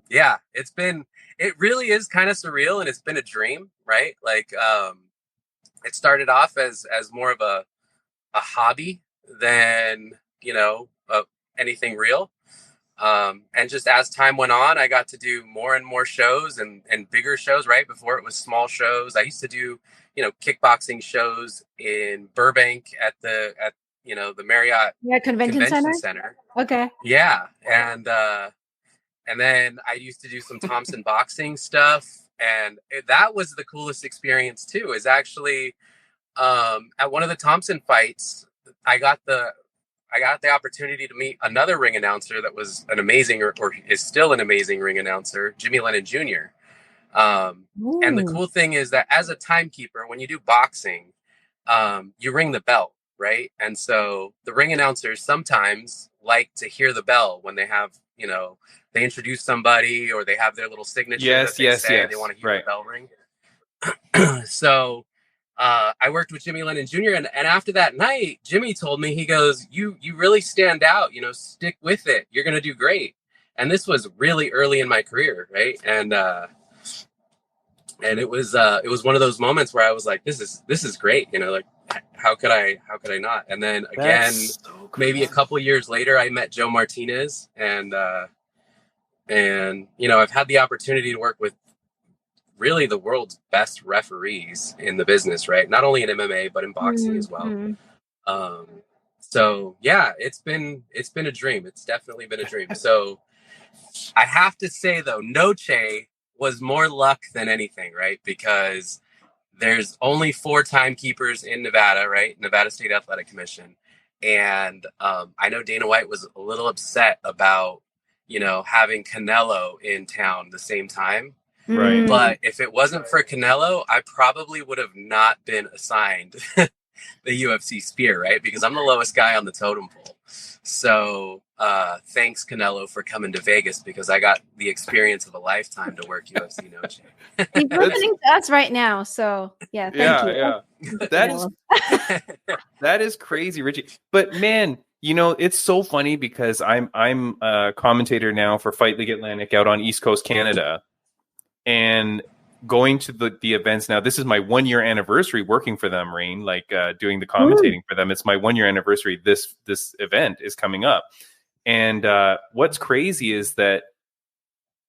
[SPEAKER 4] Yeah, it really is kind of surreal, and it's been a dream, right? Like, it started off as more of a hobby than, anything real. And just as time went on, I got to do more and more shows and bigger shows, right? Before it was small shows. I used to do, kickboxing shows in Burbank at the Marriott
[SPEAKER 1] Convention Center. Okay.
[SPEAKER 4] Yeah. And then I used to do some Thompson boxing stuff. And that was the coolest experience too, is actually at one of the Thompson fights, I got the opportunity to meet another ring announcer that was an amazing, or is still an amazing ring announcer, Jimmy Lennon Jr. And the cool thing is that as a timekeeper, when you do boxing, you ring the bell, right? And so the ring announcers sometimes like to hear the bell when they have, they introduce somebody or they have their little signature.
[SPEAKER 2] Yes.
[SPEAKER 4] They want to hear the bell ring. So I worked with Jimmy Lennon Jr. And after that night, Jimmy told me, he goes, you really stand out, stick with it. You're going to do great. And this was really early in my career. Right. And it was one of those moments where I was like, this is great. Like, how could I not? And then again, maybe a couple years later, I met Joe Martinez and I've had the opportunity to work with really the world's best referees in the business, right? Not only in MMA, but in boxing as well. So yeah, it's been a dream. It's definitely been a dream. So I have to say though, Noche was more luck than anything, right? Because there's only 4 timekeepers in Nevada, right? Nevada State Athletic Commission. And I know Dana White was a little upset about, having Canelo in town the same time.
[SPEAKER 2] Right.
[SPEAKER 4] But if it wasn't for Canelo, I probably would have not been assigned the UFC spear, right? Because I'm the lowest guy on the totem pole. So thanks Canelo for coming to Vegas, because I got the experience of a lifetime to work UFC Noche.
[SPEAKER 1] He's listening to us right now, so yeah, thank you.
[SPEAKER 2] Yeah. That is crazy, Richie. But man, you know, it's so funny because I'm a commentator now for Fight League Atlantic out on East Coast Canada, and going to the events now. This is my 1-year anniversary working for them, Raine, like doing the commentating for them. It's my 1-year anniversary. This event is coming up. And what's crazy is that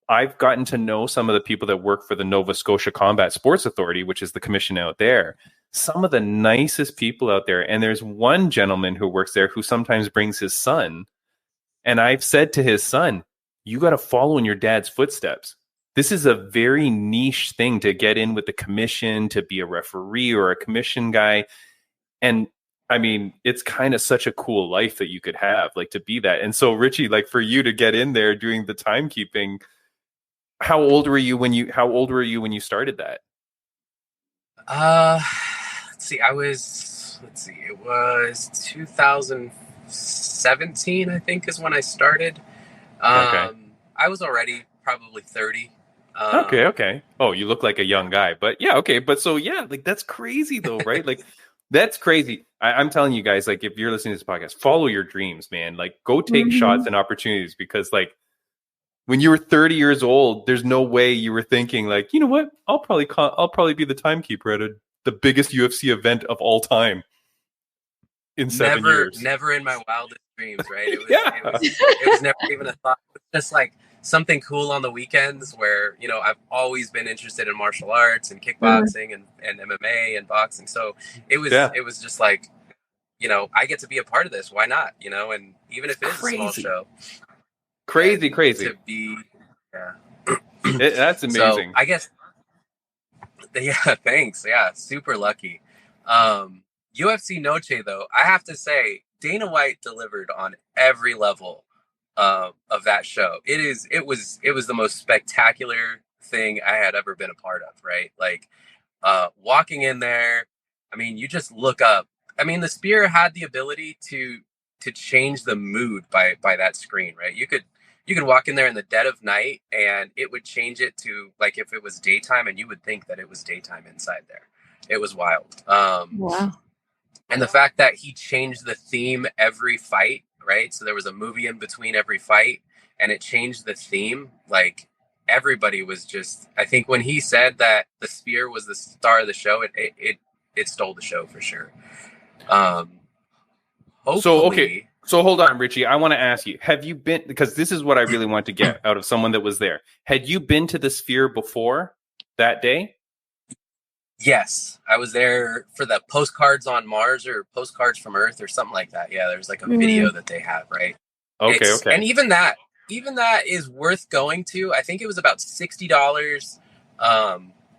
[SPEAKER 2] I've gotten to know some of the people that work for the Nova Scotia Combat Sports Authority, which is the commission out there. Some of the nicest people out there. And there's one gentleman who works there who sometimes brings his son. And I've said to his son, you got to follow in your dad's footsteps. This is a very niche thing to get in with the commission, to be a referee or a commission guy. And I mean, it's kind of such a cool life that you could have, like, to be that. And so, Richie, like, for you to get in there doing the timekeeping, how old were you when you started that?
[SPEAKER 4] It was 2017, I think, is when I started. I was already probably 30.
[SPEAKER 2] Okay. Oh, you look like a young guy, but yeah, okay. But so, yeah, like, that's crazy though, right? Like, that's crazy. I'm telling you guys, like, if you're listening to this podcast, follow your dreams, man. Like, go take shots and opportunities, because, like, when you were 30 years old, there's no way you were thinking, like, you know what? I'll probably be the timekeeper at the biggest UFC event of all time in 7 years.
[SPEAKER 4] Never in my wildest dreams, right? It was never even a thought. It was just like something cool on the weekends where, you know, I've always been interested in martial arts and kickboxing and MMA and boxing. So it was just like, you know, I get to be a part of this. Why not? You know, and even if it is a small show.
[SPEAKER 2] Crazy.
[SPEAKER 4] To be,
[SPEAKER 2] that's amazing.
[SPEAKER 4] So I guess, yeah, thanks. Yeah, super lucky. UFC Noche, though, I have to say, Dana White delivered on every level of that show. It was the most spectacular thing I had ever been a part of, right? Like, walking in there, I mean, you just look up. I mean, the spear had the ability to change the mood by that screen, right? You could walk in there in the dead of night and it would change it to, like, if it was daytime, and you would think that it was daytime inside there. It was wild.
[SPEAKER 1] Wow.
[SPEAKER 4] And the fact that he changed the theme every fight, right? So there was a movie in between every fight and it changed the theme. Like, everybody was just, I think when he said that the spear was the star of the show, it stole the show for sure. Hopefully.
[SPEAKER 2] So hold on, Richie. I want to ask you, have you been, because this is what I really want to get out of someone that was there. Had you been to the Sphere before that day?
[SPEAKER 4] Yes. I was there for the Postcards on Mars or Postcards from Earth or something like that. Yeah, there's like a video that they have, right?
[SPEAKER 2] Okay.
[SPEAKER 4] And even that is worth going to. I think it was about $60.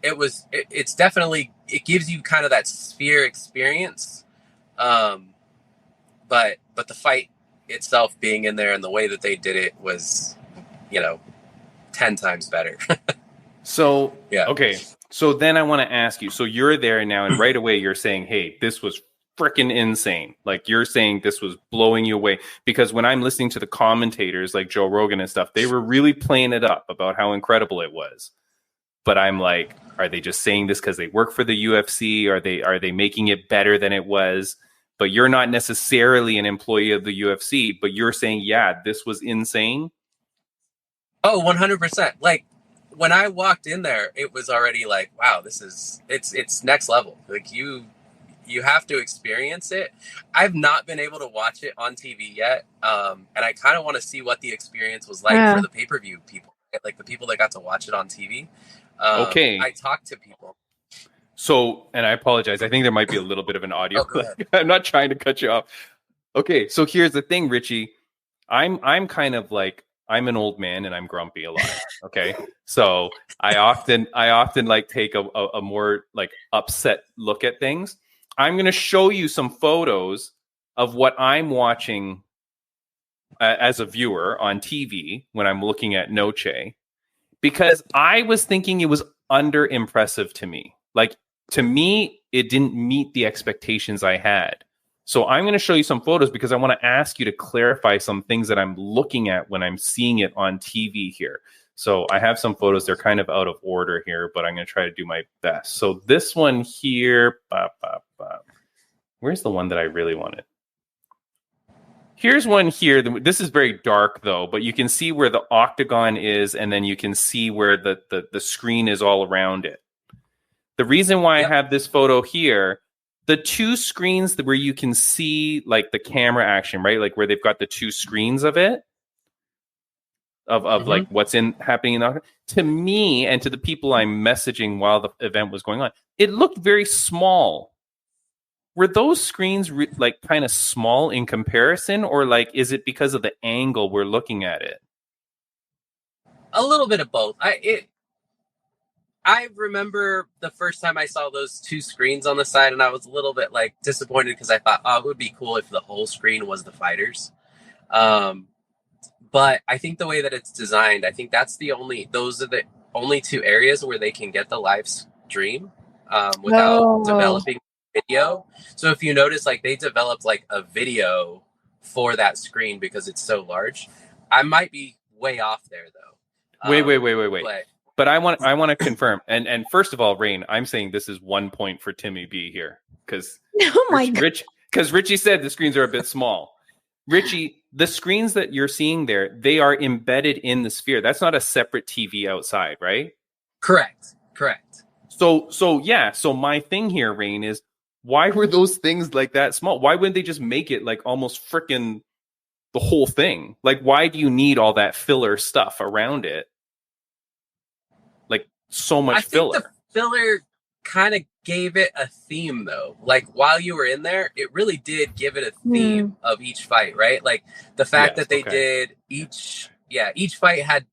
[SPEAKER 4] It's definitely, it gives you kind of that Sphere experience. But the fight itself, being in there and the way that they did it was, 10 times better.
[SPEAKER 2] So,
[SPEAKER 4] yeah.
[SPEAKER 2] Okay. So then I want to ask you, so you're there now and right away you're saying, hey, this was freaking insane. Like, you're saying this was blowing you away, because when I'm listening to the commentators like Joe Rogan and stuff, they were really playing it up about how incredible it was. But I'm like, are they just saying this because they work for the UFC? Are they making it better than it was? But you're not necessarily an employee of the UFC, but you're saying, yeah, this was insane.
[SPEAKER 4] Oh, 100%. Like, when I walked in there, it was already like, wow, it's next level. Like, you have to experience it. I've not been able to watch it on TV yet. And I kind of want to see what the experience was like for the pay-per-view people, like the people that got to watch it on TV.
[SPEAKER 2] Okay.
[SPEAKER 4] I talked to people.
[SPEAKER 2] So, and I apologize, I think there might be a little bit of an audio. I'm not trying to cut you off. Okay, so here's the thing, Richie. I'm kind of like, I'm an old man and I'm grumpy a lot. Okay, so I often like take a more like upset look at things. I'm going to show you some photos of what I'm watching as a viewer on TV when I'm looking at Noche, because I was thinking it was under impressive to me. Like, to me, it didn't meet the expectations I had. So I'm going to show you some photos because I want to ask you to clarify some things that I'm looking at when I'm seeing it on TV here. So I have some photos. They're kind of out of order here, but I'm going to try to do my best. So this one here, where's the one that I really wanted? Here's one here. This is very dark though, but you can see where the octagon is, and then you can see where the screen is all around it. The reason why I have this photo here, the two screens where you can see like the camera action, right? Like where they've got the two screens of it, of like what's happening in the, to me and to the people I'm messaging while the event was going on, it looked very small. Were those screens like kind of small in comparison, or like is it because of the angle we're looking at it?
[SPEAKER 4] A little bit of both. I remember the first time I saw those two screens on the side, and I was a little bit like disappointed because I thought, oh, it would be cool if the whole screen was the fighters. But I think the way that it's designed, I think those are the only two areas where they can get the live stream without developing video. So if you notice, like they developed like a video for that screen because it's so large. I might be way off there though.
[SPEAKER 2] Wait. But I want to confirm. And first of all, Raine, I'm saying this is 1 point for Timmy B here because Richie said the screens are a bit small. Richie, the screens that you're seeing there, they are embedded in the sphere. That's not a separate TV outside, right?
[SPEAKER 4] Correct.
[SPEAKER 2] So yeah. So my thing here, Raine, is why were those things like that small? Why wouldn't they just make it like almost freaking the whole thing? Like, why do you need all that filler stuff around it? Like so much filler.
[SPEAKER 4] I think the filler kind of gave it a theme though. Like while you were in there, it really did give it a theme of each fight, right? Like the fact that they did each fight had,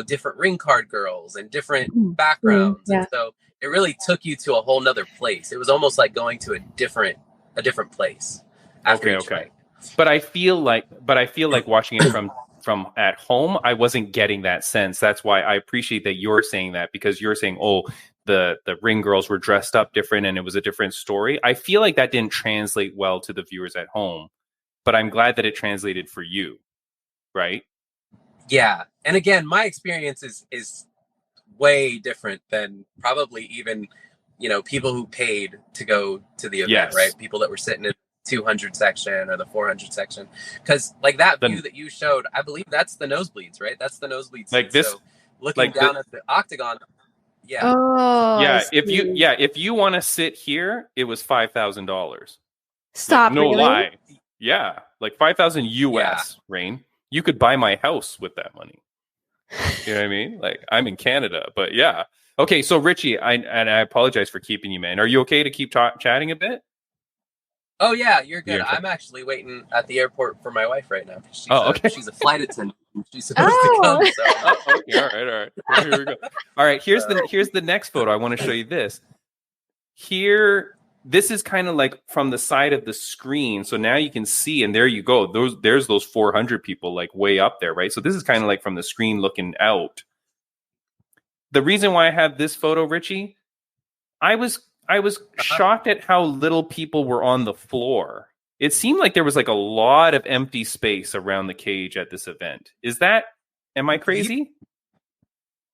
[SPEAKER 4] different ring card girls and different backgrounds. And so it really took you to a whole nother place. It was almost like going to a different place after each fight.
[SPEAKER 2] But I feel like watching it from at home, I wasn't getting that sense. That's why I appreciate that you're saying that, because you're saying, oh, the ring girls were dressed up different and it was a different story. I feel like that didn't translate well to the viewers at home, but I'm glad that it translated for you, right?
[SPEAKER 4] Yeah. And again, my experience is way different than probably even, people who paid to go to the event, right? People that were sitting in 200 section or the 400 section, because like that view that you showed, I believe that's the nosebleeds, right? That's the nosebleeds.
[SPEAKER 2] Like this,
[SPEAKER 4] so looking down at the octagon. Yeah.
[SPEAKER 1] Oh,
[SPEAKER 2] yeah. If you want to sit here, it was $5,000.
[SPEAKER 1] Stop.
[SPEAKER 2] Like, no
[SPEAKER 1] really?
[SPEAKER 2] lie. Yeah, like 5,000 US. Raine, you could buy my house with that money. You know what I mean? Like I'm in Canada, but yeah. Okay, so Richie, I apologize for keeping you, man. Are you okay to keep chatting a bit?
[SPEAKER 4] Oh yeah, you're good. I'm actually waiting at the airport for my wife right now. She's a flight attendant. She's supposed to come. So.
[SPEAKER 2] Okay, all right. Here we go. All right, here's the next photo. I want to show you this. Here, this is kind of like from the side of the screen. So now you can see, and there you go. There's those 400 people like way up there, right? So this is kind of like from the screen looking out. The reason why I have this photo, Richie, I was shocked at how little people were on the floor. It seemed like there was like a lot of empty space around the cage at this event. Am I crazy?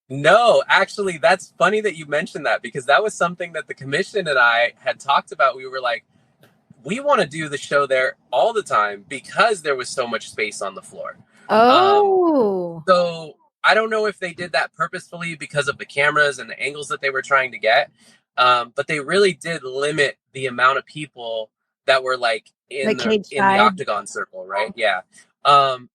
[SPEAKER 4] No, actually, that's funny that you mentioned that, because that was something that the commission and I had talked about. We were like, we want to do the show there all the time because there was so much space on the floor.
[SPEAKER 1] Oh.
[SPEAKER 4] So I don't know if they did that purposefully because of the cameras and the angles that they were trying to get. But they really did limit the amount of people that were like in the octagon circle, right? Yeah.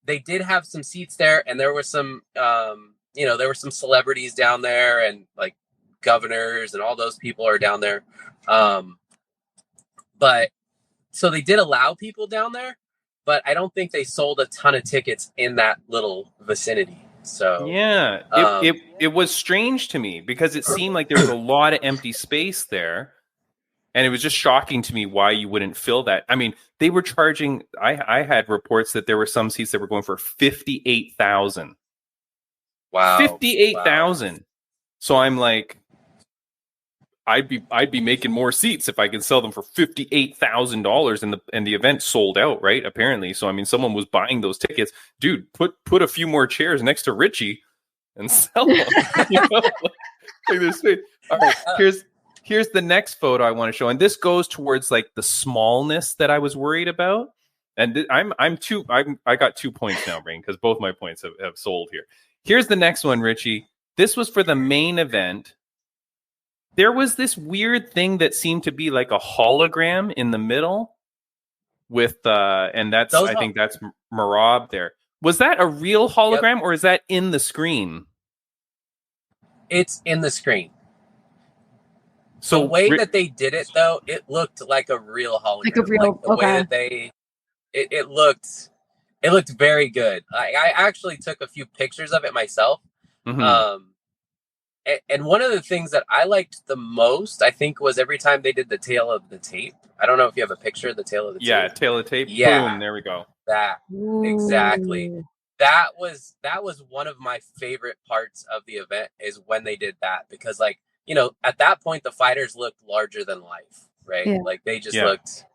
[SPEAKER 4] They did have some seats there, and there were some, there were some celebrities down there, and like governors and all those people are down there. But so they did allow people down there, but I don't think they sold a ton of tickets in that little vicinity. So
[SPEAKER 2] yeah, it was strange to me because it seemed like there was a lot of empty space there, and it was just shocking to me why you wouldn't fill that. I mean, they were charging. I had reports that there were some seats that were going for $58,000.
[SPEAKER 4] Wow,
[SPEAKER 2] $58,000. So I'm like, I'd be making more seats if I could sell them for $58,000 and the event sold out, right? Apparently. So I mean, someone was buying those tickets. Dude, put a few more chairs next to Richie and sell them. You know? Like this thing. All right, here's the next photo I want to show, and this goes towards like the smallness that I was worried about. And I got 2 points now, Raine, because both my points have sold here. Here's the next one, Richie. This was for the main event. There was this weird thing that seemed to be like a hologram in the middle with and that's I think that's Marab there. Was that a real hologram or is that in the screen?
[SPEAKER 4] It's in the screen.
[SPEAKER 2] So
[SPEAKER 4] the way that they did it though, it looked like a real hologram.
[SPEAKER 1] Like a real
[SPEAKER 4] the way that it looked very good. I actually took a few pictures of it myself.
[SPEAKER 2] Mm-hmm.
[SPEAKER 4] And one of the things that I liked the most, I think, was every time they did the tail of the tape. I don't know if you have a picture of the tail of the tape.
[SPEAKER 2] Yeah, tail of the tape.
[SPEAKER 4] Yeah.
[SPEAKER 2] Boom, there we go.
[SPEAKER 4] That.
[SPEAKER 1] Ooh.
[SPEAKER 4] Exactly. That was one of my favorite parts of the event is when they did that. Because, like, you know, at that point, the fighters looked larger than life, right?
[SPEAKER 1] Yeah.
[SPEAKER 4] Like, they just looked,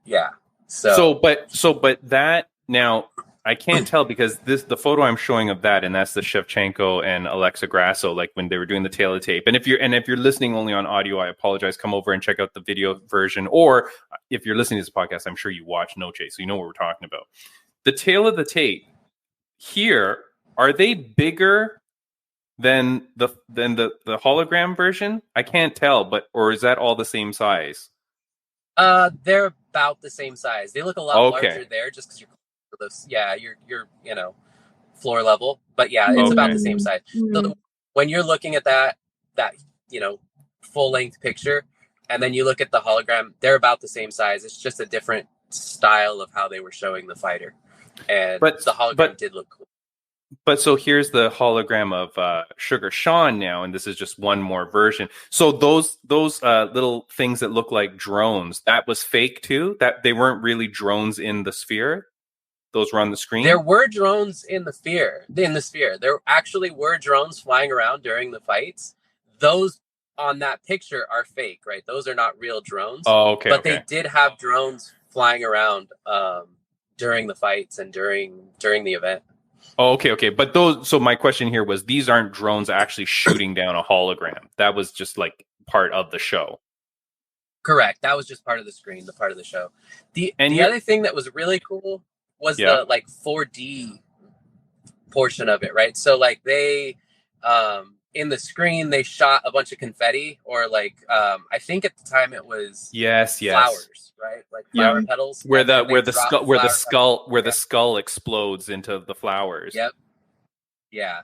[SPEAKER 2] But that, now, I can't tell because the photo I'm showing of that, and that's the Shevchenko and Alexa Grasso, like when they were doing the tail of the tape. And if you're listening only on audio, I apologize. Come over and check out the video version. Or if you're listening to this podcast, I'm sure you watch Noche, so you know what we're talking about. The tail of the tape here, are they bigger than the hologram version? I can't tell, or is that all the same size?
[SPEAKER 4] They're about the same size. They look a lot larger there, just because you're you know, floor level, but it's about the same size. So when you're looking at that you know, full length picture, and then you look at the hologram, they're about the same size. It's just a different style of how they were showing the fighter, and the hologram did look cool.
[SPEAKER 2] But so here's the hologram of Sugar Sean now, and this is just one more version. So those little things that look like drones, that was fake too? That they weren't really drones in the sphere? Those were on the screen?
[SPEAKER 4] There were drones in the sphere. There actually were drones flying around during the fights. Those on that picture are fake, right? Those are not real drones.
[SPEAKER 2] Oh, okay.
[SPEAKER 4] But they did have drones flying around during the fights and during the event.
[SPEAKER 2] Oh, okay. But so my question here was, these aren't drones actually shooting down a hologram. That was just like part of the show.
[SPEAKER 4] Correct. That was just part of the screen, the part of the show. The other thing that was really cool was the like 4D portion of it, right? So like they in the screen they shot a bunch of confetti, or like I think at the time it was flowers, right? Like flower petals.
[SPEAKER 2] Where the skull explodes into the flowers.
[SPEAKER 4] Yep. Yeah.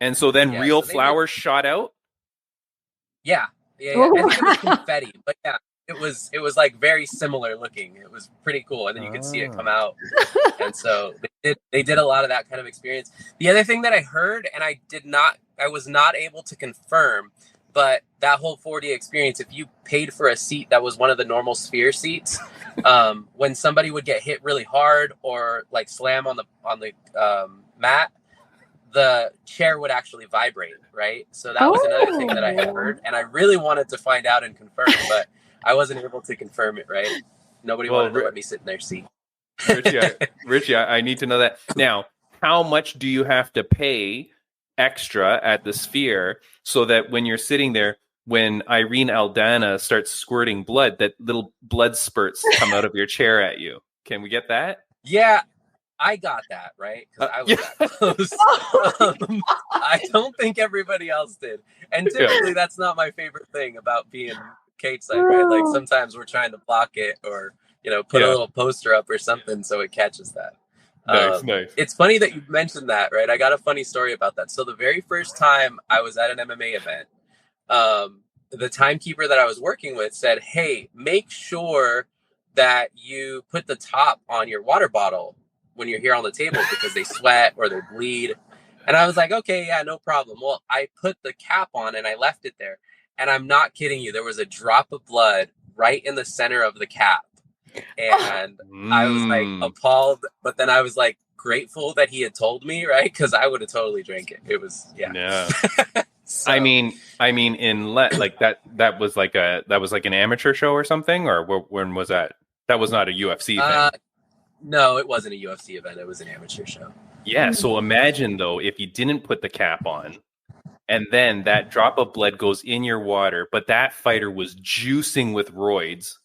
[SPEAKER 2] And so then real flowers shot out?
[SPEAKER 4] Yeah. I think it was confetti, but it was like very similar looking. It was pretty cool, and then you could see it come out. And so they did a lot of that kind of experience. The other thing that I heard, and I was not able to confirm, but that whole 4D experience, if you paid for a seat that was one of the normal sphere seats, when somebody would get hit really hard or like slam on the mat, the chair would actually vibrate, right? So that was another thing that I had heard, and I really wanted to find out and confirm, but I wasn't able to confirm it, right? Nobody wanted to let me sit in their seat.
[SPEAKER 2] Richie, I need to know that. Now, how much do you have to pay extra at the Sphere so that when you're sitting there, when Irene Aldana starts squirting blood, that little blood spurts come out of your chair at you? Can we get that?
[SPEAKER 4] Yeah, I got that, right? Because I was that close. I don't think everybody else did. And typically that's not my favorite thing about being cage side, right? Like sometimes we're trying to block it or, you know, put a little poster up or something so it catches that.
[SPEAKER 2] Nice.
[SPEAKER 4] It's funny that you mentioned that, right? I got a funny story about that. So the very first time I was at an MMA event, the timekeeper that I was working with said, hey, make sure that you put the top on your water bottle when you're here on the table because they sweat or they bleed. And I was like, okay, yeah, no problem. Well, I put the cap on and I left it there. And I'm not kidding you. There was a drop of blood right in the center of the cap. And I was like appalled. But then I was like grateful that he had told me, right? Because I would have totally drank it. It was, So,
[SPEAKER 2] I mean, like that was like an amateur show or something, or when was that? That was not a UFC thing.
[SPEAKER 4] no, it wasn't a UFC event. It was an amateur show.
[SPEAKER 2] Yeah. So imagine though, if you didn't put the cap on, and then that drop of blood goes in your water, but that fighter was juicing with roids.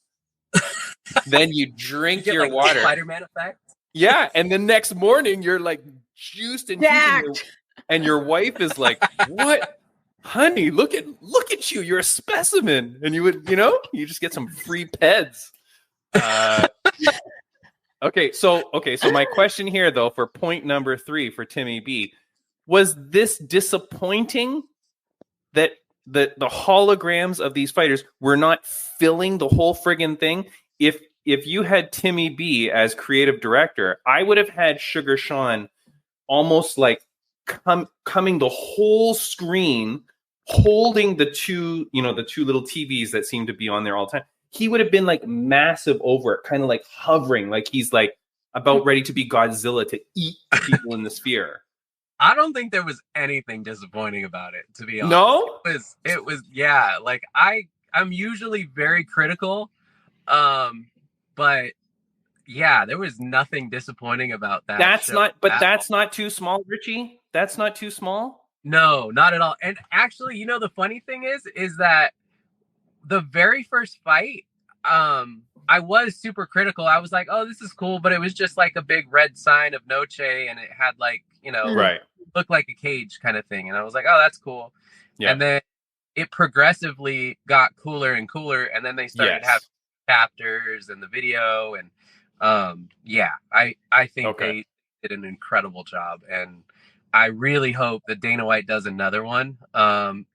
[SPEAKER 2] Then you drink your water.
[SPEAKER 4] Spider-Man effect.
[SPEAKER 2] Yeah, and the next morning you're like juiced and juicing, and your wife is like, "What, honey? Look at you! You're a specimen." And you just get some free peds. Okay, so my question here though, for point number 3 for Timmy B, was this disappointing that the holograms of these fighters were not filling the whole friggin' thing? If you had Timmy B as creative director, I would have had Sugar Sean almost like coming the whole screen, holding the two little TVs that seem to be on there all the time. He would have been like massive over it, kind of like hovering, like he's like about ready to be Godzilla to eat people in the sphere.
[SPEAKER 4] I don't think there was anything disappointing about it, to be honest.
[SPEAKER 2] No?
[SPEAKER 4] It was yeah, like I'm usually very critical. But yeah, there was nothing disappointing about that.
[SPEAKER 2] That's not too small, Richie. That's not too small.
[SPEAKER 4] No, not at all. And actually, the funny thing is that the very first fight, I was super critical. I was like, oh, this is cool, but it was just like a big red sign of Noche, and it had like,
[SPEAKER 2] right,
[SPEAKER 4] looked like a cage kind of thing. And I was like, oh, that's cool. Yeah. And then it progressively got cooler and cooler, and then they started having chapters and the video, and I think they did an incredible job, and I really hope that Dana White does another one.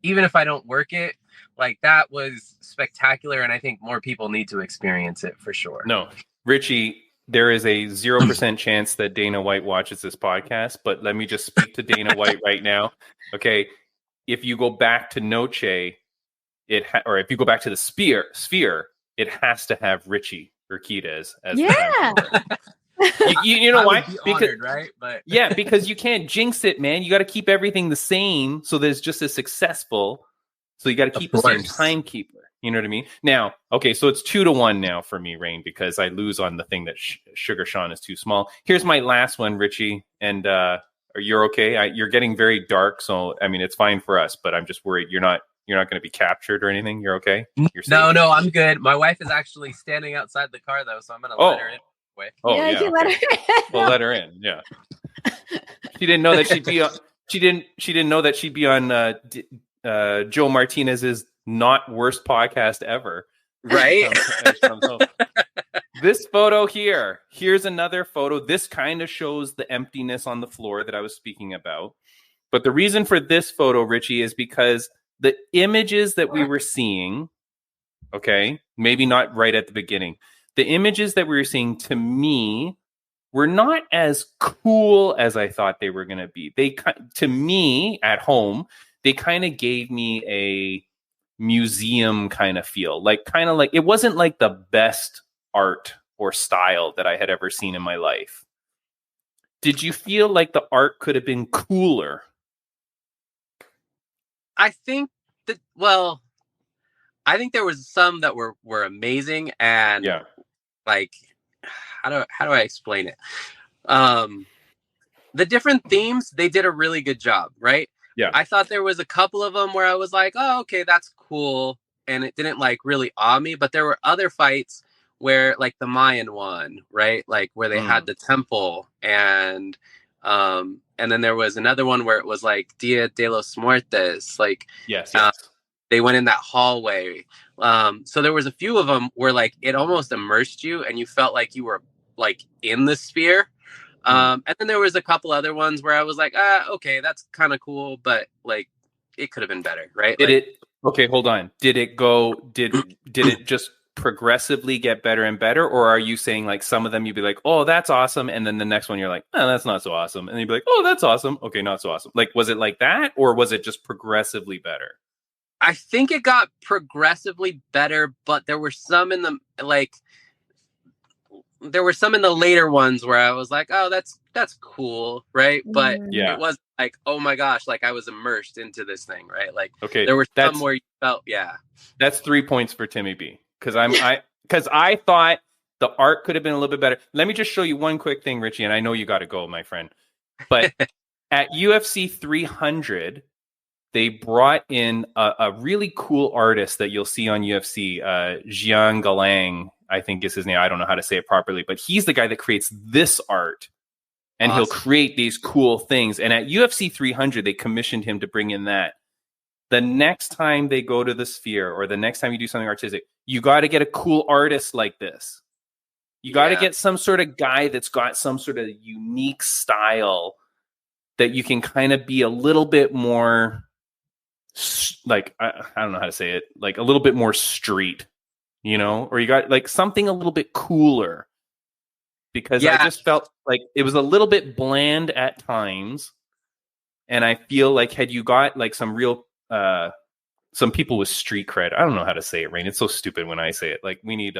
[SPEAKER 4] Even if I don't work it, like that was spectacular, and I think more people need to experience it for sure.
[SPEAKER 2] No, Richie, there is a 0% chance that Dana White watches this podcast, but let me just speak to Dana White right now. Okay, if you go back to Noche, or if you go back to the Sphere, it has to have Richie Urquidez as the you know why?
[SPEAKER 4] Because honored, right? But
[SPEAKER 2] because you can't jinx it, man. You got to keep everything the same so that it's just as successful. So you got to keep the same timekeeper. You know what I mean? Now, okay, so it's 2-1 now for me, Raine, because I lose on the thing that Sugar Sean is too small. Here's my last one, Richie, and you're okay. You're getting very dark, so I mean it's fine for us, but I'm just worried you're not going to be captured or anything. You're okay? You're safe?
[SPEAKER 4] No, I'm good. My wife is actually standing outside the car though, so I'm going to let her in.
[SPEAKER 2] Oh yeah,
[SPEAKER 1] okay. Let her in.
[SPEAKER 2] We'll let her in. Yeah. She didn't know that she'd be on. She didn't know that she'd be on Joe Martinez's not worst podcast ever.
[SPEAKER 4] Right.
[SPEAKER 2] This photo here. Here's another photo. This kind of shows the emptiness on the floor that I was speaking about. But the reason for this photo, Richie, is because the images that we were seeing, okay, maybe not right at the beginning, the images that we were seeing to me were not as cool as I thought they were going to be. To me at home, they kind of gave me a museum kind of feel, like it wasn't like the best art or style that I had ever seen in my life. Did you feel like the art could have been cooler?
[SPEAKER 4] I think there was some that were amazing, and like how do I explain it? The different themes, they did a really good job, right?
[SPEAKER 2] Yeah.
[SPEAKER 4] I thought there was a couple of them where I was like, oh, okay, that's cool, and it didn't like really awe me, but there were other fights where, like the Mayan one, right? Like where they had the temple, and then there was another one where it was like Dia de los Muertos, like
[SPEAKER 2] yes.
[SPEAKER 4] They went in that hallway. So there was a few of them where like it almost immersed you and you felt like you were like in the sphere. And then there was a couple other ones where I was like, okay, that's kind of cool, but like it could have been better, right?
[SPEAKER 2] Okay, hold on. Did it just progressively get better and better, or are you saying like some of them you'd be like, oh, that's awesome, and then the next one you're like, oh, that's not so awesome, and you'd be like, oh, that's awesome, okay, not so awesome? Like, was it like that, or was it just progressively better?
[SPEAKER 4] I think it got progressively better, but there were some in the like there were some in the later ones where I was like, oh, that's cool, right? But
[SPEAKER 2] Yeah.
[SPEAKER 4] it wasn't like, oh my gosh, like I was immersed into this thing, right? Like,
[SPEAKER 2] Okay,
[SPEAKER 4] there were some where you felt,
[SPEAKER 2] That's 3 points for Timmy B. Because I thought the art could have been a little bit better. Let me just show you one quick thing, Richie, and I know you got to go, my friend. But at UFC 300, they brought in a really cool artist that you'll see on UFC, Jian Galang, I think is his name. I don't know how to say it properly, but he's the guy that creates this art. And He'll create these cool things. And at UFC 300, they commissioned him to bring in that. The next time they go to the Sphere or the next time you do something artistic, you got to get a cool artist like this. You got to get some sort of guy that's got some sort of unique style that you can kind of be a little bit more, like, I don't know how to say it, like a little bit more street, you know, or you got like something a little bit cooler. Because I just felt like it was a little bit bland at times. And I feel like had you got like some real, some people with street cred, I don't know how to say it, Raine. It's so stupid when I say it. Like we need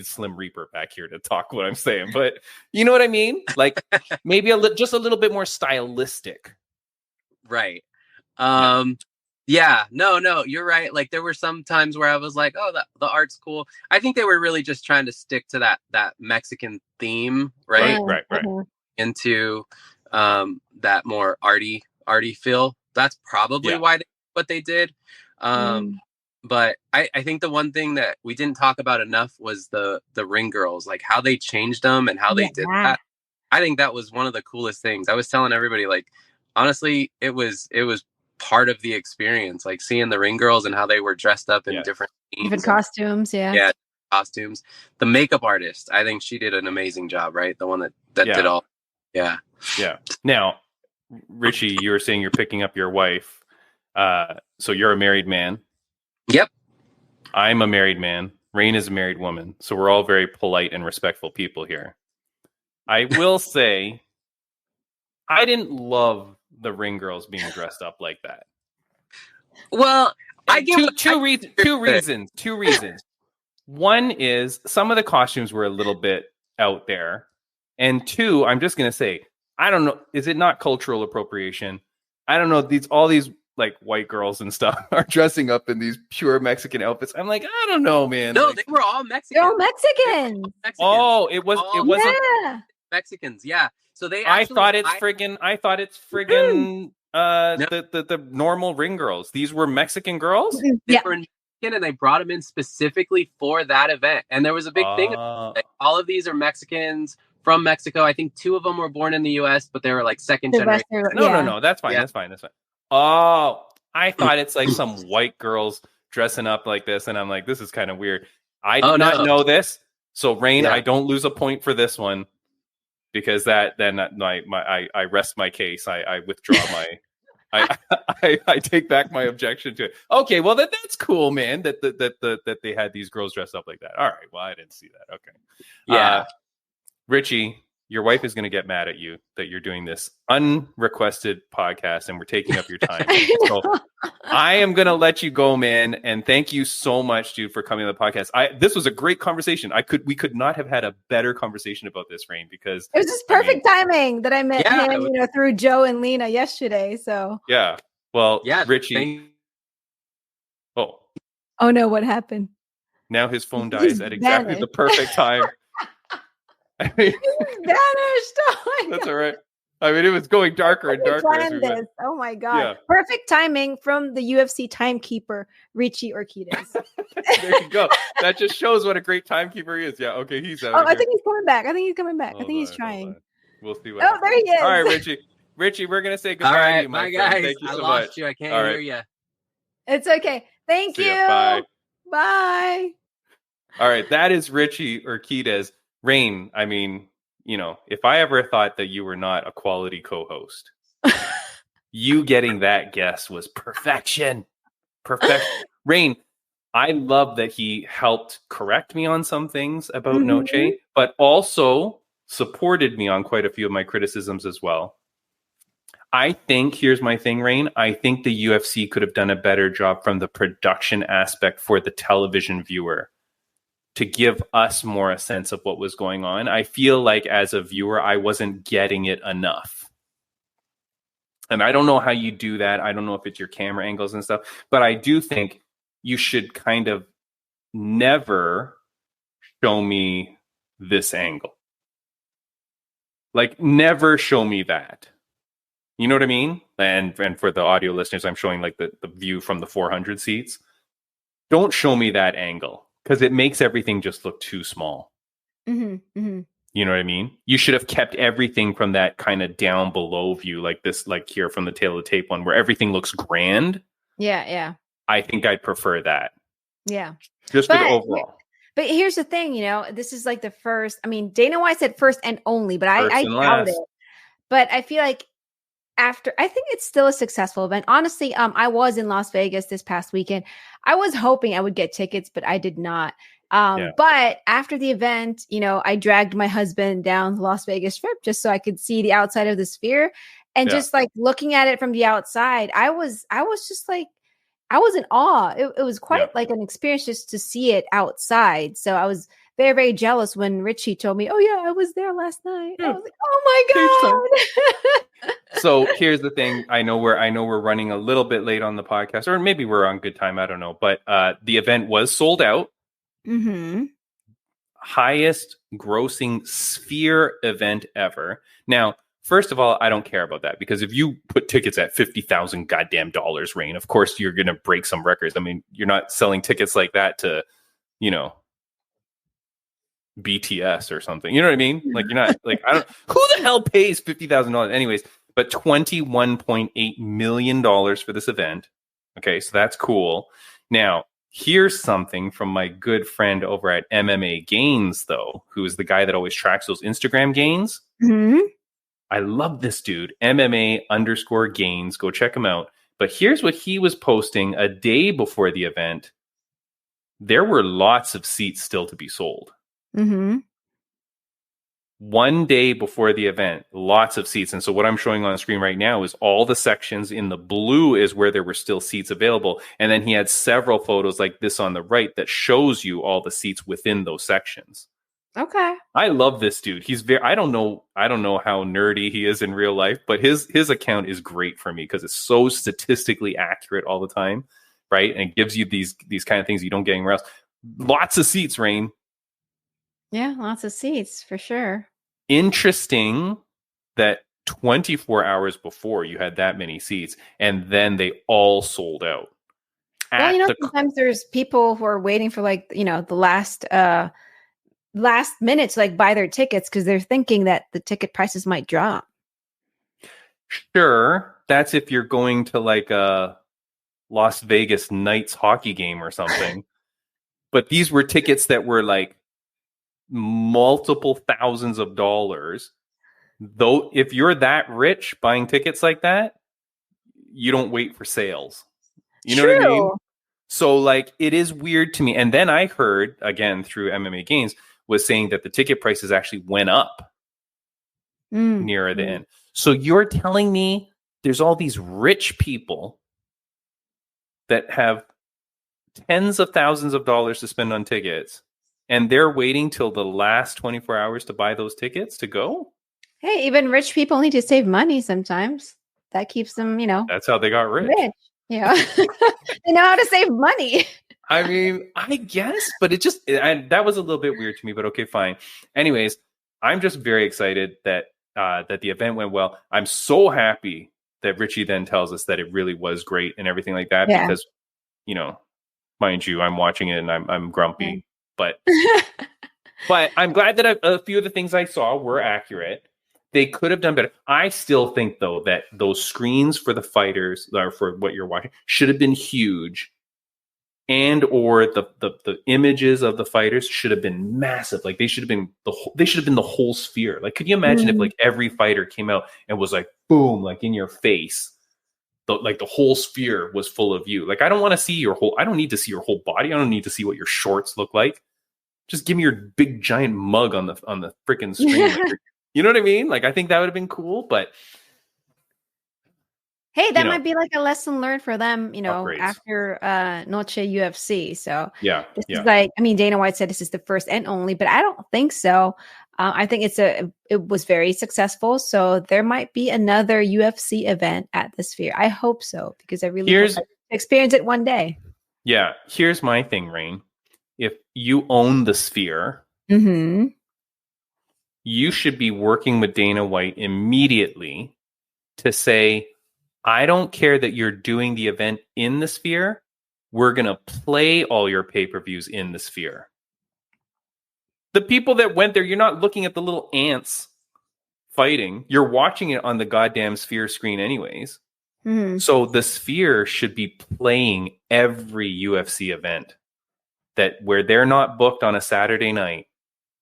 [SPEAKER 2] Slim Reaper back here to talk what I'm saying. But you know what I mean? Like maybe just a little bit more stylistic.
[SPEAKER 4] Right. No, you're right. Like there were some times where I was like, oh, the art's cool. I think they were really just trying to stick to that Mexican theme, right?
[SPEAKER 2] Right.
[SPEAKER 4] Into that more arty feel. That's probably why what they did. But I think the one thing that we didn't talk about enough was the ring girls, like how they changed them and how they did that. I think that was one of the coolest things. I was telling everybody, like, honestly, it was part of the experience, like seeing the ring girls and how they were dressed up in different
[SPEAKER 1] costumes.
[SPEAKER 4] Yeah, costumes. The makeup artist, I think she did an amazing job, right? The one that did all. Yeah.
[SPEAKER 2] Now, Richie, you were saying you're picking up your wife. So you're a married man.
[SPEAKER 4] Yep.
[SPEAKER 2] I'm a married man. Raine is a married woman. So we're all very polite and respectful people here. I will say, I didn't love the ring girls being dressed up like that.
[SPEAKER 4] Well, I
[SPEAKER 2] get two reasons. One is some of the costumes were a little bit out there. And two, I'm just going to say, I don't know. Is it not cultural appropriation? I don't know. All these like white girls and stuff are dressing up in these pure Mexican outfits. I'm like, I don't know, man.
[SPEAKER 4] No,
[SPEAKER 2] like,
[SPEAKER 4] they were all Mexican.
[SPEAKER 1] They're all Mexicans.
[SPEAKER 2] Oh, it wasn't
[SPEAKER 4] Mexicans. Yeah. So
[SPEAKER 2] I thought it's friggin' the normal ring girls. These were Mexican girls?
[SPEAKER 4] They were Mexican and they brought them in specifically for that event. And there was a big thing. Like, all of these are Mexicans from Mexico. I think 2 of them were born in the US, but they were like second generation.
[SPEAKER 2] No. That's fine. That's fine. Oh, I thought it's like some white girls dressing up like this. And I'm like, this is kind of weird. I did not know this. So Raine, I don't lose a point for this one. Because I rest my case. I withdraw my. I take back my objection to it. Okay, well that's cool, man. That they had these girls dressed up like that. All right, well I didn't see that. Okay,
[SPEAKER 4] yeah.
[SPEAKER 2] Richie, your wife is going to get mad at you that you're doing this unrequested podcast and we're taking up your time. So I am going to let you go, man. And thank you so much, dude, for coming on the podcast. This was a great conversation. We could not have had a better conversation about this, Raine, because
[SPEAKER 1] it was just perfect timing that I met him, through Joe and Lena yesterday. So
[SPEAKER 2] yeah, well, Richie. Oh
[SPEAKER 1] no, what happened?
[SPEAKER 2] Now his phone dies at exactly the perfect time. I mean,
[SPEAKER 1] vanished. Oh
[SPEAKER 2] that's all right. I mean, it was going darker and darker.
[SPEAKER 1] Oh my god! Yeah. Perfect timing from the UFC timekeeper, Richie Urquidez.
[SPEAKER 2] There you go. That just shows what a great timekeeper he is. Yeah. Okay, he's out.
[SPEAKER 1] Oh, I think he's coming back. I think he's trying.
[SPEAKER 2] We'll see what. happens.
[SPEAKER 1] There he is.
[SPEAKER 2] All right, Richie. Richie, we're gonna say goodbye.
[SPEAKER 4] All right,
[SPEAKER 2] to you, my
[SPEAKER 4] guys.
[SPEAKER 2] friend. Thank you so much.
[SPEAKER 4] I can't hear you.
[SPEAKER 1] It's okay. Thank you.
[SPEAKER 2] Bye.
[SPEAKER 1] Bye.
[SPEAKER 2] All right, that is Richie Urquidez. Raine, I mean, if I ever thought that you were not a quality co-host, you getting that guess was perfection. Raine, I love that he helped correct me on some things about Noche, but also supported me on quite a few of my criticisms as well. I think, here's my thing, Raine, I think the UFC could have done a better job from the production aspect for the television viewer. to give us more a sense of what was going on. I feel like as a viewer, I wasn't getting it enough. And I don't know how you do that. I don't know if it's your camera angles and stuff, but I do think you should kind of never show me this angle. Like, never show me that. You know what I mean? And for the audio listeners, I'm showing like the view from the 400 seats. Don't show me that angle because it makes everything just look too small.
[SPEAKER 1] Mm-hmm, mm-hmm.
[SPEAKER 2] You know what I mean? You should have kept everything from that kind of down below view, like this, like here from the tail of the tape one, where everything looks grand.
[SPEAKER 1] Yeah.
[SPEAKER 2] I think I'd prefer that.
[SPEAKER 1] Yeah.
[SPEAKER 2] Just for the overall.
[SPEAKER 1] But here's the thing, this is like the first. I mean, Dana White said first and only, but I doubt it. But I feel like I think it's still a successful event. Honestly, I was in Las Vegas this past weekend. I was hoping I would get tickets, but I did not. But after the event, I dragged my husband down the Las Vegas Strip just so I could see the outside of the Sphere, and just like looking at it from the outside, I was just like, I was in awe. It was quite like an experience just to see it outside. So I was very, very jealous when Richie told me, "Oh yeah, I was there last night." I was like, "Oh my god!"
[SPEAKER 2] So here's the thing. I know we're running a little bit late on the podcast, or maybe we're on good time. I don't know, but the event was sold out.
[SPEAKER 1] Mm-hmm.
[SPEAKER 2] Highest grossing Sphere event ever. Now, first of all, I don't care about that because if you put tickets at $50,000 goddamn dollars, Raine, of course you're going to break some records. I mean, you're not selling tickets like that to, BTS or something. You know what I mean? Like, you're not like, who the hell pays $50,000? Anyways, but $21.8 million for this event. Okay, so that's cool. Now, here's something from my good friend over at MMA Gains, though, who is the guy that always tracks those Instagram gains.
[SPEAKER 1] Mm-hmm.
[SPEAKER 2] I love this dude, MMA_gains. Go check him out. But here's what he was posting a day before the event. There were lots of seats still to be sold.
[SPEAKER 1] Mm-hmm.
[SPEAKER 2] One day before the event, lots of seats. And so what I'm showing on the screen right now is all the sections. In the blue is where there were still seats available. And then he had several photos like this on the right that shows you all the seats within those sections.
[SPEAKER 1] Okay.
[SPEAKER 2] I love this dude. He's I don't know how nerdy he is in real life, but his account is great for me because it's so statistically accurate all the time, right? And it gives you these kind of things you don't get anywhere else. Lots of seats, Raine.
[SPEAKER 1] Yeah, lots of seats for sure.
[SPEAKER 2] Interesting that 24 hours before you had that many seats, and then they all sold out.
[SPEAKER 1] Well, sometimes there's people who are waiting for like, the last minute to like buy their tickets because they're thinking that the ticket prices might drop.
[SPEAKER 2] Sure. That's if you're going to like a Las Vegas Knights hockey game or something. But these were tickets that were like multiple thousands of dollars. Though if you're that rich buying tickets like that, you don't wait for sales. You know what I mean? So like it is weird to me. And then I heard again through MMA Gains was saying that the ticket prices actually went up nearer the end. So you're telling me there's all these rich people that have tens of thousands of dollars to spend on tickets, and they're waiting till the last 24 hours to buy those tickets to go?
[SPEAKER 1] Hey, even rich people need to save money sometimes. That keeps them,
[SPEAKER 2] That's how they got rich.
[SPEAKER 1] They know how to save money.
[SPEAKER 2] I mean, I guess, but that was a little bit weird to me, but okay, fine. Anyways, I'm just very excited that the event went well. I'm so happy that Richie then tells us that it really was great and everything like that, because, mind you, I'm watching it and I'm grumpy, but I'm glad that a few of the things I saw were accurate. They could have done better. I still think, though, that those screens for the fighters, or for what you're watching, should have been huge. And or the images of the fighters should have been massive. Like they should have been the whole sphere. Like, could you imagine if like every fighter came out and was like boom, like in your face, the whole sphere was full of you. Like, I don't want to see I don't need to see your whole body. I don't need to see what your shorts look like. Just give me your big giant mug on the freaking screen. You know what I mean? Like, I think that would have been cool, but
[SPEAKER 1] Hey, that might be like a lesson learned for them,
[SPEAKER 2] Upgrades.
[SPEAKER 1] after Noche UFC. So
[SPEAKER 2] Yeah.
[SPEAKER 1] this is like, I mean, Dana White said this is the first and only, but I don't think so. I think it was very successful. So there might be another UFC event at the Sphere. I hope so, because I really hope I experience it one day.
[SPEAKER 2] Yeah. Here's my thing, Raine. If you own the Sphere,
[SPEAKER 1] Mm-hmm.
[SPEAKER 2] you should be working with Dana White immediately to say, I don't care that you're doing the event in the Sphere. We're going to play all your pay-per-views in the Sphere. The people that went there, you're not looking at the little ants fighting. You're watching it on the goddamn Sphere screen anyways.
[SPEAKER 1] Mm-hmm.
[SPEAKER 2] So the Sphere should be playing every UFC event where they're not booked on a Saturday night.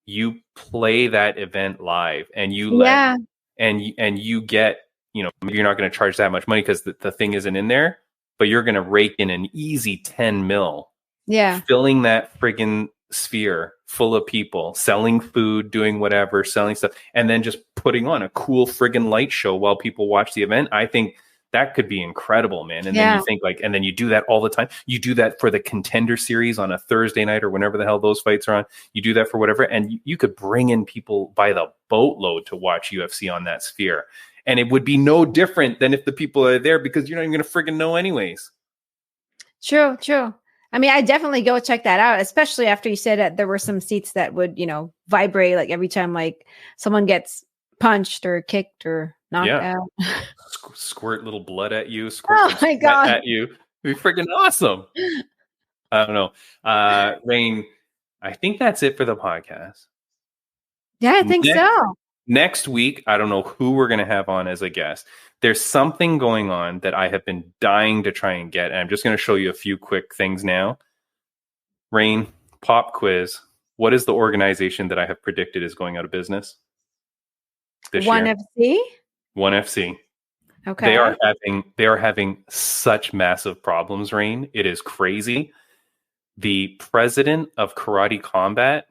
[SPEAKER 2] You play that event live and you and you get, maybe you're not going to charge that much money because the thing isn't in there, but you're going to rake in an easy 10 mil.
[SPEAKER 1] Yeah.
[SPEAKER 2] Filling that friggin' Sphere full of people, selling food, doing whatever, selling stuff, and then just putting on a cool friggin' light show while people watch the event. I think that could be incredible, man. And then you think and then you do that all the time. You do that for the Contender Series on a Thursday night or whenever the hell those fights are on. You do that for whatever. And you could bring in people by the boatload to watch UFC on that Sphere. And it would be no different than if the people are there, because you're not even going to friggin' know anyways.
[SPEAKER 1] True. I mean, I definitely go check that out, especially after you said that there were some seats that would, vibrate like every time like someone gets punched or kicked or knocked out.
[SPEAKER 2] Squirt little blood at you.
[SPEAKER 1] Oh my God.
[SPEAKER 2] At you. It'd be freaking awesome. I don't know. Raine, I think that's it for the podcast.
[SPEAKER 1] Yeah, I think so.
[SPEAKER 2] Next week, I don't know who we're going to have on as a guest. There's something going on that I have been dying to try and get. And I'm just going to show you a few quick things now. Raine, pop quiz. What is the organization that I have predicted is going out of business this year?
[SPEAKER 1] FC?
[SPEAKER 2] One FC.
[SPEAKER 1] Okay.
[SPEAKER 2] They are having such massive problems, Raine. It is crazy. The president of Karate Combat,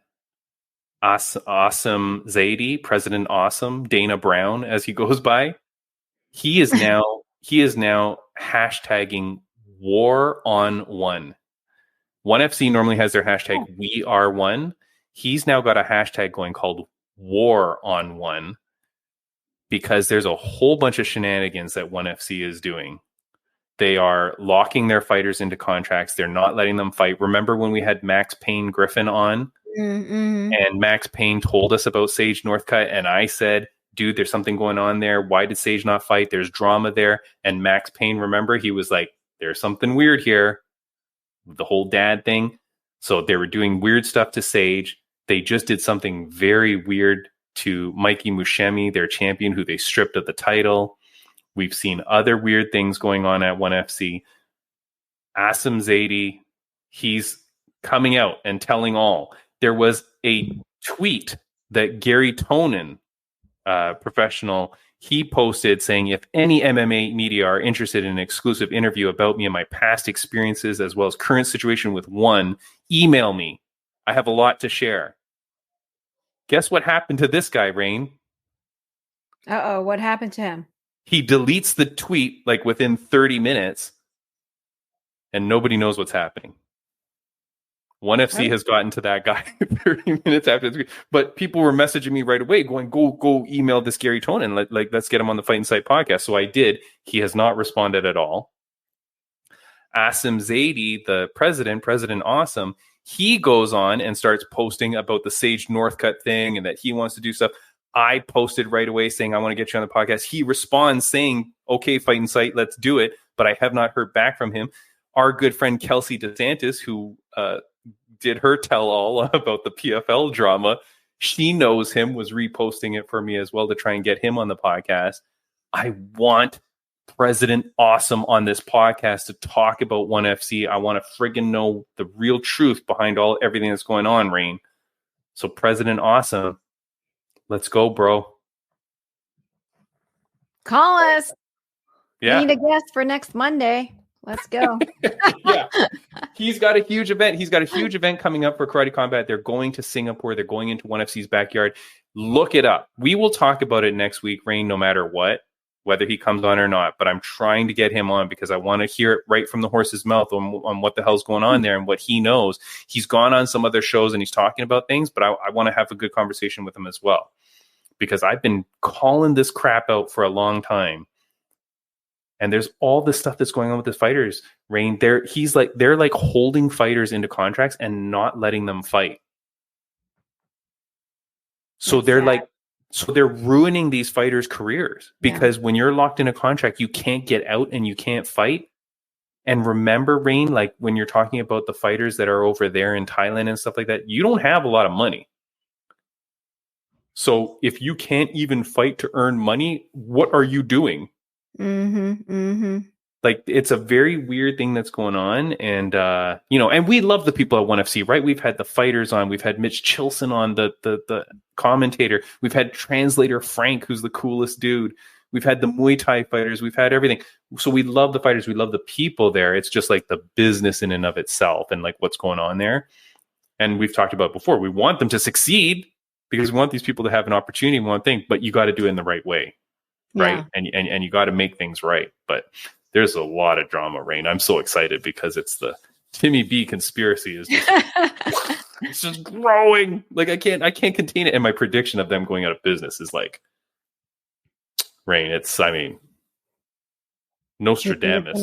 [SPEAKER 2] Awesome Zaidi, President Awesome, Dana Brown, as he goes by, he is now hashtagging War on One. One FC normally has their hashtag We Are One. He's now got a hashtag going called War on One, because there's a whole bunch of shenanigans that One FC is doing. They are locking their fighters into contracts. They're not letting them fight. Remember when we had Max Payne Griffin on?
[SPEAKER 1] Mm-hmm.
[SPEAKER 2] And Max Payne told us about Sage Northcutt, and I said, dude, there's something going on there. Why did Sage not fight? There's drama there. And Max Payne, remember, he was like, there's something weird here. The whole dad thing. So they were doing weird stuff to Sage. They just did something very weird to Mikey Mushemi, their champion, who they stripped of the title. We've seen other weird things going on at One FC. Asim Zaidi, he's coming out and telling all. There was a tweet that Gary Tonin, professional, he posted saying, if any MMA media are interested in an exclusive interview about me and my past experiences as well as current situation with One, email me. I have a lot to share. Guess what happened to this guy, Raine?
[SPEAKER 1] Uh-oh, what happened to him?
[SPEAKER 2] He deletes the tweet like within 30 minutes and nobody knows what's happening. One FC has gotten to that guy 30 minutes after the tweet. But people were messaging me right away going, go email this Gary Tonin. Let's get him on the Fight Insight podcast. So I did. He has not responded at all. Asim Zaidi, the President Awesome, he goes on and starts posting about the Sage Northcutt thing and that he wants to do stuff. I posted right away saying, I want to get you on the podcast. He responds saying, okay, Fight Insight, let's do it. But I have not heard back from him. Our good friend Kelsey DeSantis, who did her tell all about the PFL drama, she knows him, was reposting it for me as well to try and get him on the podcast. I want President Awesome on this podcast to talk about One FC. I want to friggin' know the real truth behind everything that's going on, Raine. So President Awesome, let's go, bro.
[SPEAKER 1] Call us.
[SPEAKER 2] Yeah.
[SPEAKER 1] We need a guest for next Monday. Let's go.
[SPEAKER 2] Yeah. He's got a huge event. He's got a huge event coming up for Karate Combat. They're going to Singapore. They're going into One FC's backyard. Look it up. We will talk about it next week, Raine, no matter what. whether he comes on or not, but I'm trying to get him on because I want to hear it right from the horse's mouth on what the hell's going on there and what he knows. He's gone on some other shows and he's talking about things, but I want to have a good conversation with him as well, because I've been calling this crap out for a long time. And there's all this stuff that's going on with the fighters, Raine. They're like holding fighters into contracts and not letting them fight. So they're ruining these fighters' careers, because when you're locked in a contract, you can't get out and you can't fight. And remember, Raine, like when you're talking about the fighters that are over there in Thailand and stuff like that, you don't have a lot of money. So if you can't even fight to earn money, what are you doing? Like, it's a very weird thing that's going on. And, and we love the people at ONE FC, right? We've had the fighters on. We've had Mitch Chilson on, the commentator. We've had translator Frank, who's the coolest dude. We've had the Muay Thai fighters. We've had everything. So we love the fighters. We love the people there. It's just like the business in and of itself and like what's going on there. And we've talked about before, we want them to succeed because we want these people to have an opportunity, one thing, but you got to do it in the right way. Right. Yeah. And you got to make things right. But there's a lot of drama, Raine. I'm so excited because it's the Timmy B conspiracy is just, it's just growing. Like I can't contain it. And my prediction of them going out of business is like, Raine, Nostradamus.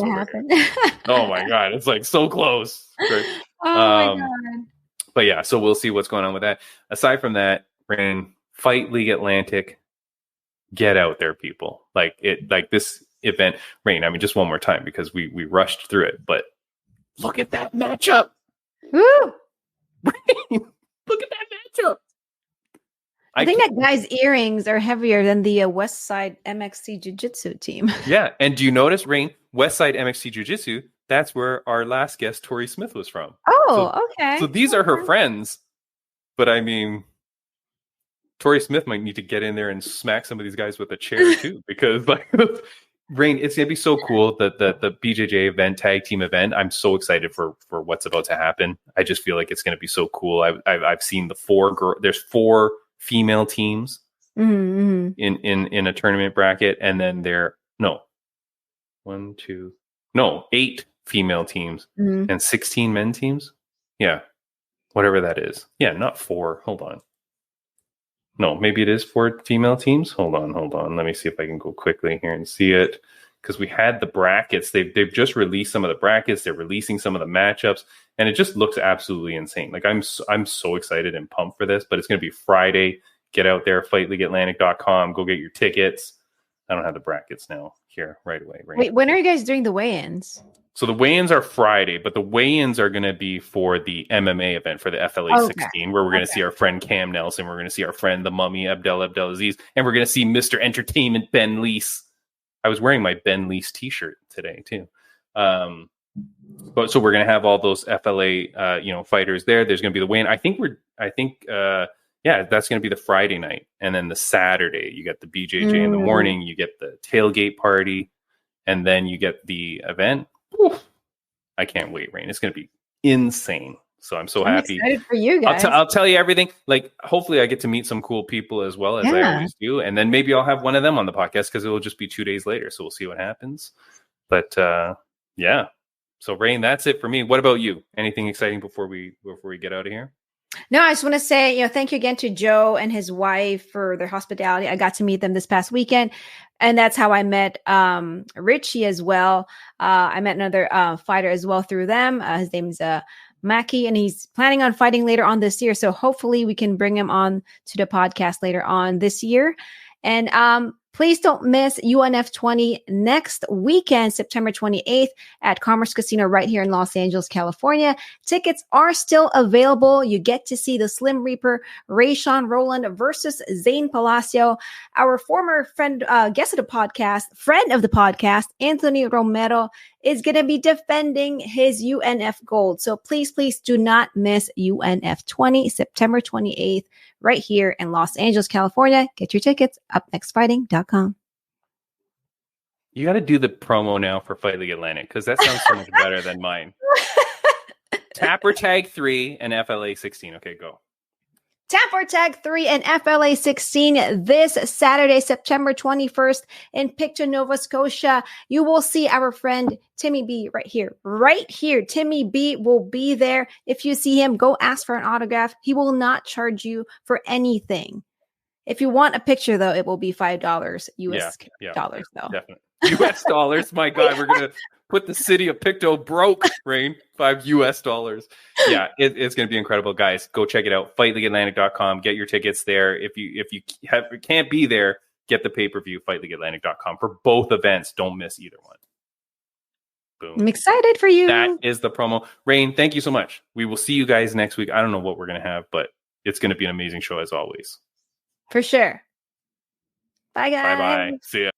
[SPEAKER 2] Oh my God. It's like so close. Right?
[SPEAKER 1] Oh my God.
[SPEAKER 2] But yeah, so we'll see what's going on with that. Aside from that, Raine, Fight League Atlantic, get out there, people. Like this event, Raine, just one more time because we rushed through it, but look at that matchup.
[SPEAKER 1] Woo!
[SPEAKER 2] Raine, look at that matchup.
[SPEAKER 1] I think that guy's earrings are heavier than the West Side MXC Jiu-Jitsu team.
[SPEAKER 2] Yeah, and do you notice, Raine, West Side MXC Jiu-Jitsu, that's where our last guest, Tori Smith, was from.
[SPEAKER 1] Oh, okay.
[SPEAKER 2] So these are her friends, but Tori Smith might need to get in there and smack some of these guys with a chair too, because Raine, it's gonna be so cool. The BJJ event, tag team event. I'm so excited for what's about to happen. I just feel like it's gonna be so cool. I've seen there's 4 female teams in a tournament bracket, and then 8 female teams and 16 men teams. Yeah, whatever that is. Yeah, not 4. Hold on. No, maybe it is 4 female teams. Hold on. Let me see if I can go quickly here and see it, because we had the brackets. They've just released some of the brackets. They're releasing some of the matchups, and it just looks absolutely insane. Like I'm so excited and pumped for this. But it's going to be Friday. Get out there, fightleagueatlantic.com. Go get your tickets. I don't have the brackets now here right away. Right?
[SPEAKER 1] Wait, when are you guys doing the weigh-ins?
[SPEAKER 2] So the weigh-ins are Friday, but the weigh-ins are going to be for the MMA event, for the FLA 16, where we're going to see our friend Cam Nelson. We're going to see our friend, the Mummy, Abdelaziz, and we're going to see Mr. Entertainment, Ben Leese. I was wearing my Ben Leese t-shirt today too. But so we're going to have all those FLA, fighters there. There's going to be the weigh-in. I think that's going to be the Friday night. And then the Saturday, you get the BJJ in the morning, you get the tailgate party, and then you get the event. Oof. I can't wait, Raine. It's going to be insane. So I'm so happy.
[SPEAKER 1] Excited for you guys.
[SPEAKER 2] I'll tell you everything. Like, hopefully I get to meet some cool people as well, as I always do. And then maybe I'll have one of them on the podcast, because it will just be 2 days later. So we'll see what happens. But yeah. So Raine, that's it for me. What about you? Anything exciting before we get out of here?
[SPEAKER 1] No, I just want to say, thank you again to Joe and his wife for their hospitality. I got to meet them this past weekend, and that's how I met Richie as well. I met another fighter as well through them. His name's Mackie, and he's planning on fighting later on this year. So hopefully we can bring him on to the podcast later on this year. And please don't miss UNF 20 next weekend, September 28th at Commerce Casino right here in Los Angeles, California. Tickets are still available. You get to see the Slim Reaper, Roland versus Zane Palacio. Our former friend, friend of the podcast, Anthony Romero, is going to be defending his UNF gold. So please do not miss UNF 20, September 28th, right here in Los Angeles, California. Get your tickets, upnextfighting.com.
[SPEAKER 2] You got to do the promo now for Fight League Atlantic, because that sounds so much better than mine. Tapper Tag 3 and FLA 16. Okay, go.
[SPEAKER 1] Tap or Tag 3 and FLA 16 this Saturday, September 21st in Pictou, Nova Scotia. You will see our friend Timmy B right here. Right here. Timmy B will be there. If you see him, go ask for an autograph. He will not charge you for anything. If you want a picture, though, it will be $5 US dollars, though.
[SPEAKER 2] Definitely. US dollars. My God, we're going to put the city of Pictou broke, Raine. $5 US. Yeah, it's going to be incredible, guys. Go check it out. FightLeagueAtlantic.com. Get your tickets there. If you can't be there, get the pay-per-view. FightLeagueAtlantic.com for both events. Don't miss either one. Boom.
[SPEAKER 1] I'm excited for you.
[SPEAKER 2] That is the promo. Raine, thank you so much. We will see you guys next week. I don't know what we're going to have, but it's going to be an amazing show as always.
[SPEAKER 1] For sure. Bye, guys.
[SPEAKER 2] Bye-bye. See ya.